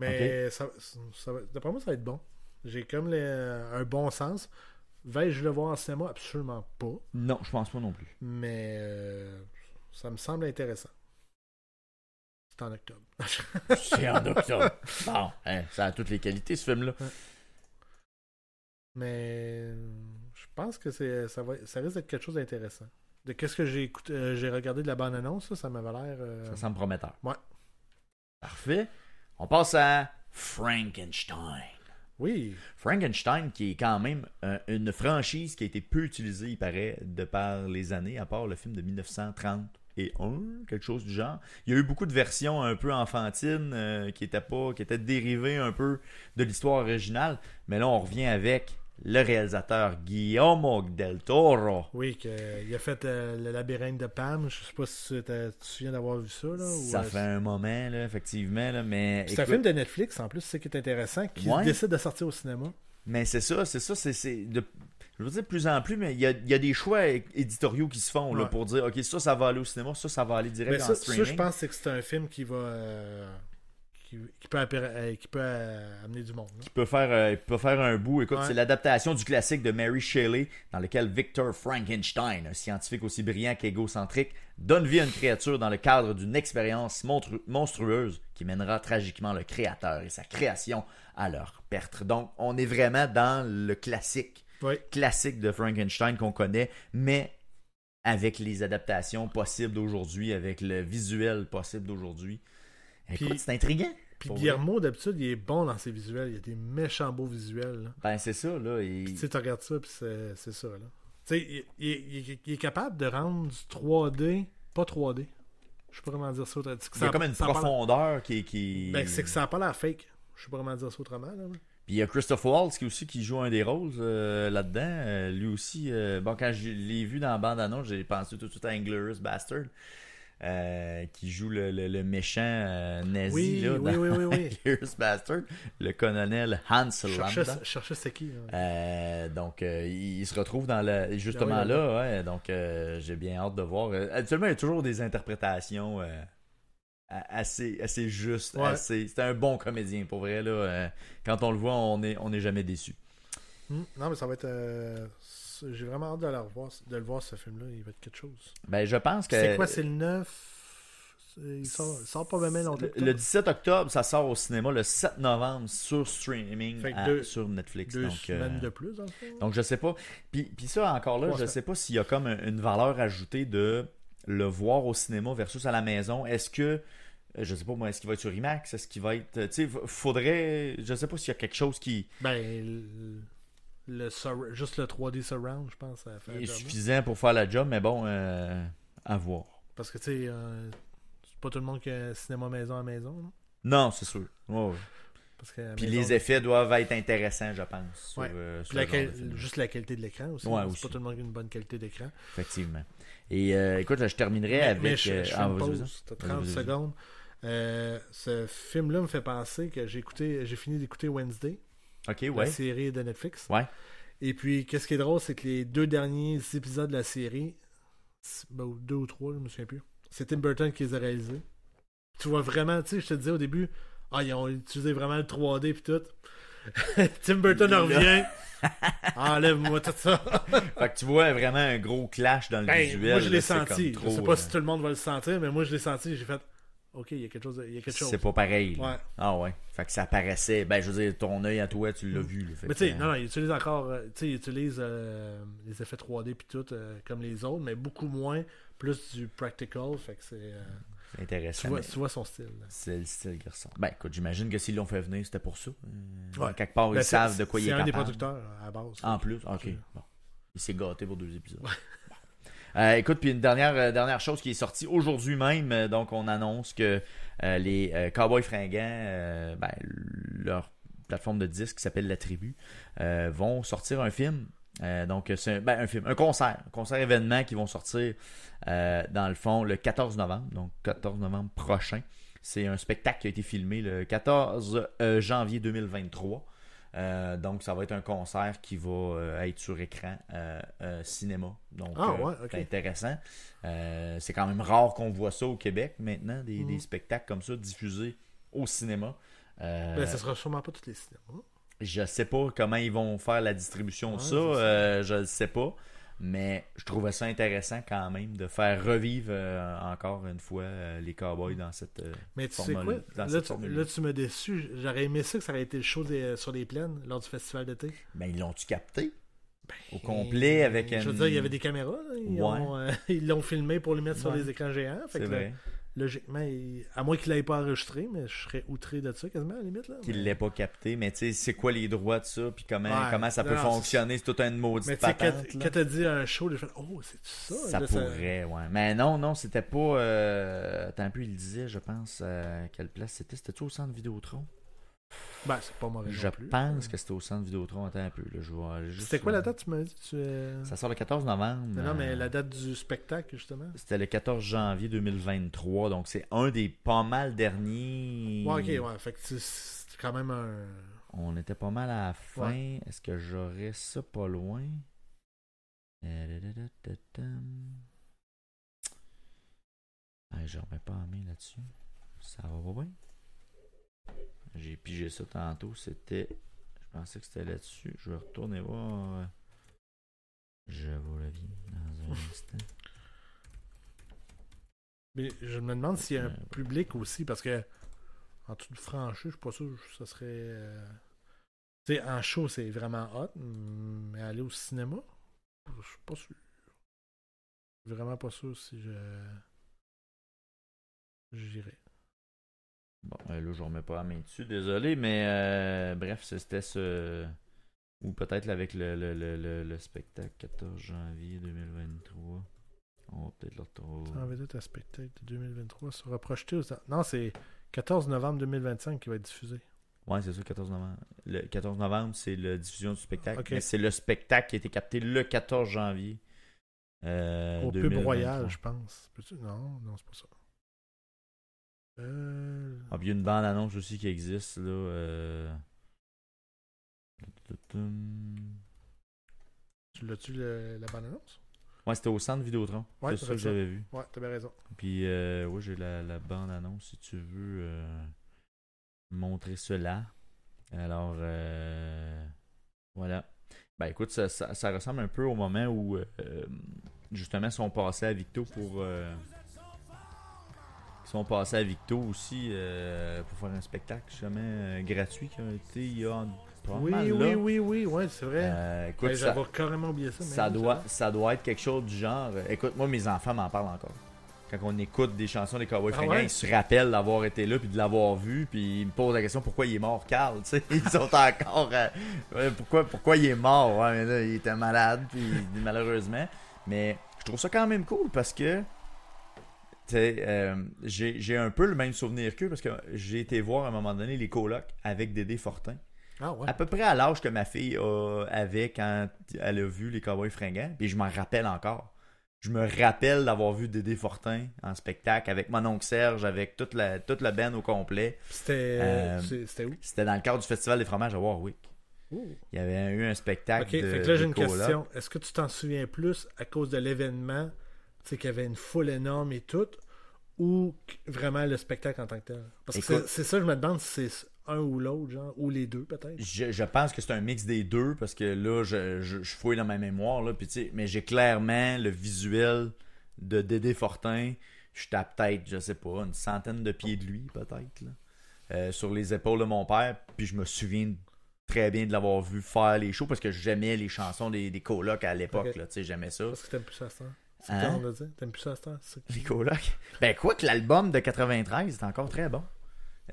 Mais d'après moi, ça va être bon. J'ai comme un bon sens. Vais-je le voir en cinéma? Absolument pas. Non, je pense pas non plus. Mais ça me semble intéressant. C'est en octobre. C'est en octobre. Bon, ça a toutes les qualités, ce film-là. Ouais. Mais je pense que ça risque d'être quelque chose d'intéressant. De qu'est-ce que j'ai regardé de la bande-annonce, ça m'avait l'air... Ça semble prometteur. Ouais. Parfait. On passe à Frankenstein. Oui. Frankenstein, qui est quand même une franchise qui a été peu utilisée, il paraît, de par les années, à part le film de 1931, quelque chose du genre. Il y a eu beaucoup de versions un peu enfantines qui étaient dérivées un peu de l'histoire originale. Mais là, on revient avec le réalisateur Guillermo del Toro. Oui, il a fait le labyrinthe de Pam. Je sais pas si tu te souviens d'avoir vu ça. Là, ça fait un moment, là, effectivement. Là, mais c'est un film de Netflix, en plus, c'est ce qui est intéressant, qui décide de sortir au cinéma. Mais c'est ça. Je veux dire de plus en plus, mais il y a des choix éditoriaux qui se font là, pour dire, OK, ça va aller au cinéma, ça va aller direct en streaming. Ça, je pense que c'est un film qui va... Qui peut amener du monde. Qui peut faire un bout. Écoute, c'est l'adaptation du classique de Mary Shelley, dans lequel Victor Frankenstein, un scientifique aussi brillant qu'égocentrique, donne vie à une créature dans le cadre d'une expérience monstrueuse qui mènera tragiquement le créateur et sa création à leur perte. Donc, on est vraiment dans le classique de Frankenstein qu'on connaît, mais avec les adaptations possibles d'aujourd'hui, avec le visuel possible d'aujourd'hui. Écoute, c'est intriguant. Puis Guillermo, d'habitude, il est bon dans ses visuels. Il y a des méchants beaux visuels. Là. Ben, c'est ça, là. Tu sais, tu regardes ça, puis c'est ça, là. Tu sais, il est capable de rendre du 3D, pas 3D. Je sais pas comment dire ça. Il y a comme une profondeur qui... Ben, c'est que ça n'a pas l'air fake. Je sais pas comment dire ça autrement, là. Puis il y a Christophe Waltz qui joue un des rôles là-dedans. Lui aussi, quand je l'ai vu dans la bande-annonce, j'ai pensé tout de suite à Inglourious Bastard. Qui joue le méchant nazi là, dans Inglourious Bastard, le colonel Hans Landa. Cherchez c'est qui. Donc, il se retrouve justement là. Ouais, donc, j'ai bien hâte de voir. Actuellement, il y a toujours des interprétations assez justes. Ouais. C'est un bon comédien, pour vrai. Là, quand on le voit, on n'est jamais déçu. Non, mais ça va être... J'ai vraiment hâte de le voir, ce film-là. Il va être quelque chose. Ben, je pense que... C'est quoi, c'est le 9? Il sort pas même longtemps. Le 17 octobre, ça sort au cinéma. Le 7 novembre, sur streaming, sur Netflix. 2 semaines de plus, en fait. Donc, je sais pas. Puis ça, encore là, je sais pas s'il y a comme une valeur ajoutée de le voir au cinéma versus à la maison. Est-ce que... Je sais pas, moi, est-ce qu'il va être sur IMAX? Est-ce qu'il va être... Tu sais, faudrait... Je sais pas s'il y a quelque chose qui... Ben... juste le 3D surround, je pense, ça fait est suffisant pour faire la job, mais bon, à voir. Parce que tu sais, c'est pas tout le monde qui a un cinéma maison à maison. Non, c'est sûr. Ouais. Parce que à la Puis maison, les effets doivent être intéressants, je pense. Sur, Ouais. sur puis le genre de film. juste la qualité de l'écran aussi. Ouais, C'est aussi. pas tout le monde qui a une bonne qualité d'écran. Effectivement. Et écoute, je terminerai avec. Mais je fais une vas-y, pause, vas-y. t'as 30 secondes. Ce film-là me fait penser que j'ai fini d'écouter Wednesday, Ok, la ouais. série de Netflix. Ouais. Et puis, qu'est-ce qui est drôle, c'est que les 2 derniers épisodes de la série, 2 ou 3, je me souviens plus, c'est Tim Burton qui les a réalisés. Tu vois vraiment, tu sais, je te disais au début, ils ont utilisé vraiment le 3D et tout. Tim Burton revient. Enlève-moi tout ça. Fait que tu vois vraiment un gros clash dans le visuel. Moi, je l'ai là, c'est senti. comme Je sais trop, pas si tout le monde va le sentir, mais moi, je l'ai senti. J'ai fait, OK, il y a quelque chose. C'est pas pareil. Ouais. Ah ouais. Fait que ça apparaissait. Ben, je veux dire, ton œil à toi, tu l'as vu. Là. Fait Mais que, tu sais, non, il utilise encore, il utilise les effets 3D puis tout, comme les autres, mais beaucoup moins, plus du practical, fait que c'est... c'est intéressant. tu vois son style. Là. C'est le style garçon. Ben, écoute, j'imagine que s'ils l'ont fait venir, c'était pour ça. Ouais. Quelque part, Ben, ils savent de quoi il est C'est un des capable. producteurs, à la base. En plus, ok. Ok. Bon. Il s'est gâté pour 2 épisodes. Écoute, puis une dernière chose qui est sortie aujourd'hui même, donc on annonce que les Cowboys Fringants, leur plateforme de disques qui s'appelle La Tribu, vont sortir un film. Donc c'est un concert événement qui vont sortir dans le fond le 14 novembre, donc 14 novembre prochain. C'est un spectacle qui a été filmé le 14 janvier 2023. Donc ça va être un concert qui va être sur écran cinéma. Donc ouais, ok. c'est intéressant. C'est quand même rare qu'on voit ça au Québec maintenant, des spectacles comme ça diffusés au cinéma. Ben, ça sera sûrement pas tous les cinémas. Je sais pas comment ils vont faire la distribution de ça, je le sais pas. Mais je trouvais ça intéressant quand même de faire revivre encore une fois les Cowboys dans cette Mais tu sais formule- quoi? dans cette formule. Là, tu m'as déçu. J'aurais aimé ça que ça aurait été le show sur les plaines lors du festival d'été. Ben, ils l'ont-tu capté? Au complet avec Je veux dire, il y avait des caméras. Là. Ils l'ont filmé pour le mettre sur les écrans géants. Fait C'est que, vrai. Logiquement, à moins qu'il l'ait pas enregistré, mais je serais outré de ça quasiment à la limite. Là. Qu'il l'ait pas capté, mais tu sais, c'est quoi les droits de ça, puis comment ça peut non, fonctionner, c'est tout une maudite Mais tu sais, patente. quand t'as dit un show, j'ai fait « Oh, c'est ça? » Ça Là, pourrait, ouais. Mais non, c'était pas... Attends un peu, il disait, je pense, quelle place c'était. C'était-tu au centre Vidéotron? Ben, c'est pas mauvais Je non plus. pense que c'était au centre Vidéotron. Attends un peu, là, je vois. C'était quoi la date, tu m'as dit? Ça sort le 14 novembre. Non, mais la date du spectacle, justement. C'était le 14 janvier 2023, donc c'est un des pas mal derniers. Ouais, ok, ouais. Fait que c'est quand même un... On était pas mal à la fin. Ouais. Est-ce que j'aurais ça pas loin? Je remets pas en main là-dessus. Ça va pas bien? J'ai pigé ça tantôt. C'était... Je pensais que c'était là-dessus. Je vais retourner voir. Je vous reviens dans un instant. Mais je me demande s'il y a un public aussi, parce que en toute franchise, je suis pas sûr que ça serait... Tu sais, en show, c'est vraiment hot, mais aller au cinéma, je suis pas sûr. Je suis vraiment pas sûr si j'irais. Bon, là, je remets pas la main dessus, désolé, mais bref, c'était ce... Ou peut-être avec le spectacle 14 janvier 2023. On va peut-être le retrouver. Ça en vedette à spectacle de 2023 sera projeté aux... Non, c'est 14 novembre 2025 qui va être diffusé. Ouais, c'est ça, 14 novembre. Le 14 novembre, c'est la diffusion du spectacle. Ok. Mais c'est le spectacle qui a été capté le 14 janvier. Au Pub 2023. Royal, je pense. Non, c'est pas ça. Ah, puis il y a une bande-annonce aussi qui existe, là. Tu l'as-tu la bande-annonce? Ouais, c'était au centre Vidéotron. Ouais, c'est ça que j'avais vu. Ouais, t'as bien raison. Puis, ouais, j'ai la bande-annonce si tu veux montrer cela. Alors, voilà. Ben, écoute, ça ressemble un peu au moment où, justement, ils sont passés à Victo pour... Ils sont passés à Victo aussi pour faire un spectacle jamais gratuit qui a été il y a pas mal là. Oui, ouais, c'est vrai. Écoute, J'avais carrément oublié ça. ça doit être quelque chose du genre. Écoute, moi, mes enfants m'en parlent encore. Quand on écoute des chansons des Cowboys Fringants, ouais? ils se rappellent d'avoir été là puis de l'avoir vu, puis ils me posent la question pourquoi il est mort, Carl. Tu sais, ils sont encore. Pourquoi il est mort? Ouais, mais là, il était malade, puis malheureusement. Mais je trouve ça quand même cool parce que J'ai un peu le même souvenir qu'eux parce que j'ai été voir à un moment donné les colocs avec Dédé Fortin. Ah ouais. À peu près à l'âge que ma fille avait quand elle a vu les Cowboys fringants. Puis je m'en rappelle encore. Je me rappelle d'avoir vu Dédé Fortin en spectacle avec mon oncle Serge, avec toute la band au complet. C'était où? C'était dans le cadre du Festival des fromages à Warwick. Ouh. Il y avait eu un spectacle Ok, de fait que là j'ai de une colocs. question. Est-ce que tu t'en souviens plus à cause de l'événement, tu sais, qu'il y avait une foule énorme et tout, ou vraiment le spectacle en tant que tel? Parce que Écoute, c'est ça, je me demande si c'est un ou l'autre, genre, ou les deux peut-être. Je pense que c'est un mix des deux parce que là, je fouille dans ma mémoire, là, puis tu sais, mais j'ai clairement le visuel de Dédé Fortin. J'étais à peut-être, je sais pas, une centaine de pieds de lui, peut-être, là, sur les épaules de mon père. Puis je me souviens très bien de l'avoir vu faire les shows parce que j'aimais les chansons des colocs à l'époque, Ok. là, tu sais, j'aimais ça. Parce que t'aimes plus ça à ce temps. C'est Hein? ce qu'on a dit. T'aimes plus ça à ce temps. C'est ça que tu Les dis. colocs. Ben, quoi que l'album de 93 est encore très bon.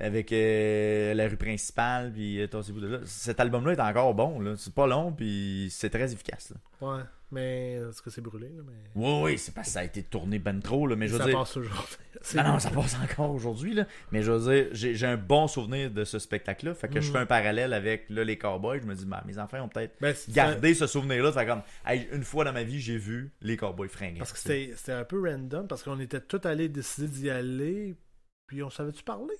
Avec la rue principale, puis Tassez-vous de là. Cet album-là est encore bon, là. C'est pas long, puis c'est très efficace, là. Ouais, mais est-ce que c'est brûlé, là, mais... Oui, c'est parce que ça a été tourné ben trop, là. Mais je veux ça dire. passe toujours. C'est Non, brûlé. ça passe encore aujourd'hui, là. Mais je veux dire, j'ai un bon souvenir de ce spectacle-là. Fait que je fais un parallèle avec là, les Cowboys. Je me dis, mes enfants ont peut-être Ben, c'est- gardé ce souvenir-là. Fait comme, hey, une fois dans ma vie, j'ai vu les Cowboys fringants. Parce que c'était un peu random, parce qu'on était tous allés décider d'y aller, puis on savait-tu parler?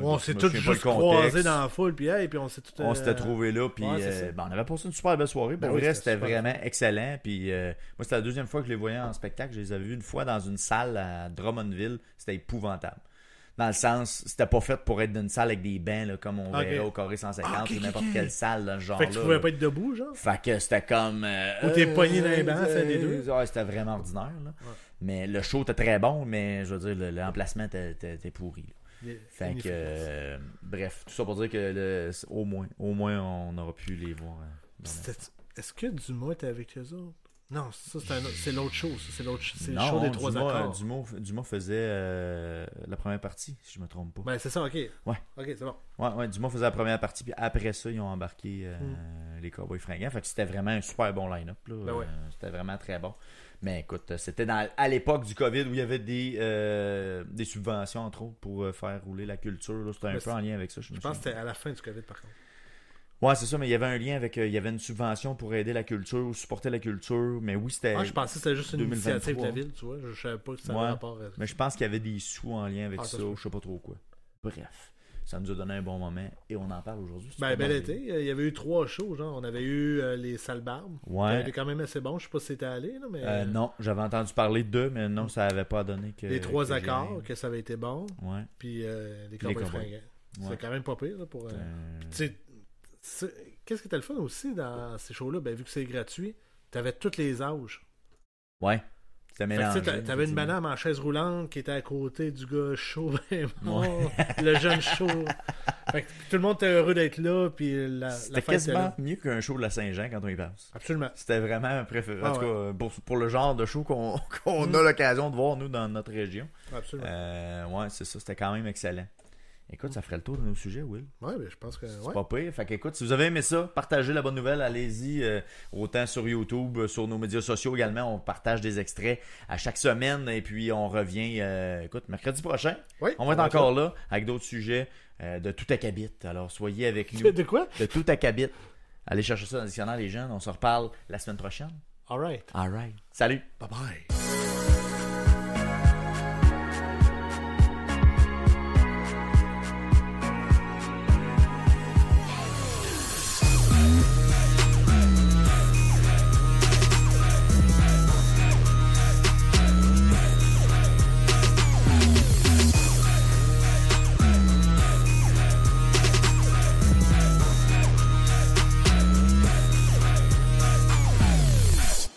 On s'est tous juste croisés dans la foule, puis hey, puis on s'est tous... On s'était trouvé là, puis ouais, c'est ça. on avait passé une super belle soirée. Pour Ben oui, vrai, c'était c'était super. vraiment excellent. Puis moi, c'était la deuxième fois que je les voyais en spectacle. Je les avais vus une fois dans une salle à Drummondville. C'était épouvantable. Dans le sens, c'était pas fait pour être dans une salle avec des bancs, là, comme on Ok. verrait au Carré 150 ou n'importe quelle salle dans ce genre-là. Fait que tu pouvais pas être debout, genre? Fait que c'était comme. Ou t'es pogné dans les bancs, c'est des deux? Ouais, c'était vraiment ordinaire. Là. Ouais. Mais le show était très bon, mais je veux dire, l'emplacement était pourri. Là. Fait que, bref, tout ça pour dire que au moins, on aura pu les voir. Est-ce que Dumas était avec eux autres? Non, ça c'est l'autre show. Ça, c'est l'autre, c'est le Non, show des trois accords. Dumas faisait la première partie, si je me trompe pas. Ben c'est ça, ok. Ouais. Ok, c'est bon. Ouais, Dumas faisait la première partie, puis après ça, ils ont embarqué les Cowboys fringants. Fait que c'était vraiment un super bon line-up. Là. Ben ouais. C'était vraiment très bon. Mais écoute, c'était à l'époque du COVID où il y avait des subventions, entre autres, pour faire rouler la culture. Là. C'était un peu en lien avec ça. Je pense que c'était à la fin du COVID, par contre. Ouais, c'est ça, mais il y avait un lien avec. Il y avait une subvention pour aider la culture, ou supporter la culture. Mais oui, c'était. Ah, je pensais que c'était juste une 2023. initiative de la ville, tu vois. Je savais pas que ça avait Ouais. rapport à... Mais je pense qu'il y avait des sous en lien avec Ah, ça, ça se peut. je sais pas trop quoi. Bref, ça nous a donné un bon moment et on en parle aujourd'hui. C'est Ben, pas bel mal. été. Il y avait eu 3 shows, genre. On avait eu les Salles Barbes. Ouais. Ça a été quand même assez bon. Je sais pas si c'était allé, là, mais... Non, j'avais entendu parler d'eux, mais non, ça avait pas donné que. les 3 que j'ai accords, rien. que ça avait été bon. Ouais. Puis les Cowboys Cowboys. fringants. Ouais. C'est quand même pas pire, là, pour... Tu sais, qu'est-ce qui était le fun aussi dans ces shows-là? Ben, vu que c'est gratuit, t'avais tous les âges. Ouais. C'était Fait que, mélangé. tu sais, t'avais une madame en chaise roulante qui était à côté du gars chaud, vraiment, Ouais. le jeune chaud. Fait que tout le monde était heureux d'être là, puis la C'était fête était quasiment là. mieux qu'un show de la Saint-Jean quand on y pense. Absolument. C'était vraiment préféré. Ah En tout cas, pour le genre de show qu'on a l'occasion de voir, nous, dans notre région. Absolument. Ouais, c'est ça. C'était quand même excellent. Écoute, ça ferait le tour de nos sujets, Will. Ouais, ben, je pense que... C'est Ouais. pas pire. Fait qu'écoute, si vous avez aimé ça, partagez la bonne nouvelle, allez-y, autant sur YouTube, sur nos médias sociaux également, on partage des extraits à chaque semaine et puis on revient, écoute, mercredi prochain. Oui, On va être encore là avec d'autres sujets de tout acabit. Alors soyez avec nous. De quoi? De tout acabit. Allez chercher ça dans le dictionnaire les jeunes, on se reparle la semaine prochaine. All right. Alright. Salut. Bye-bye.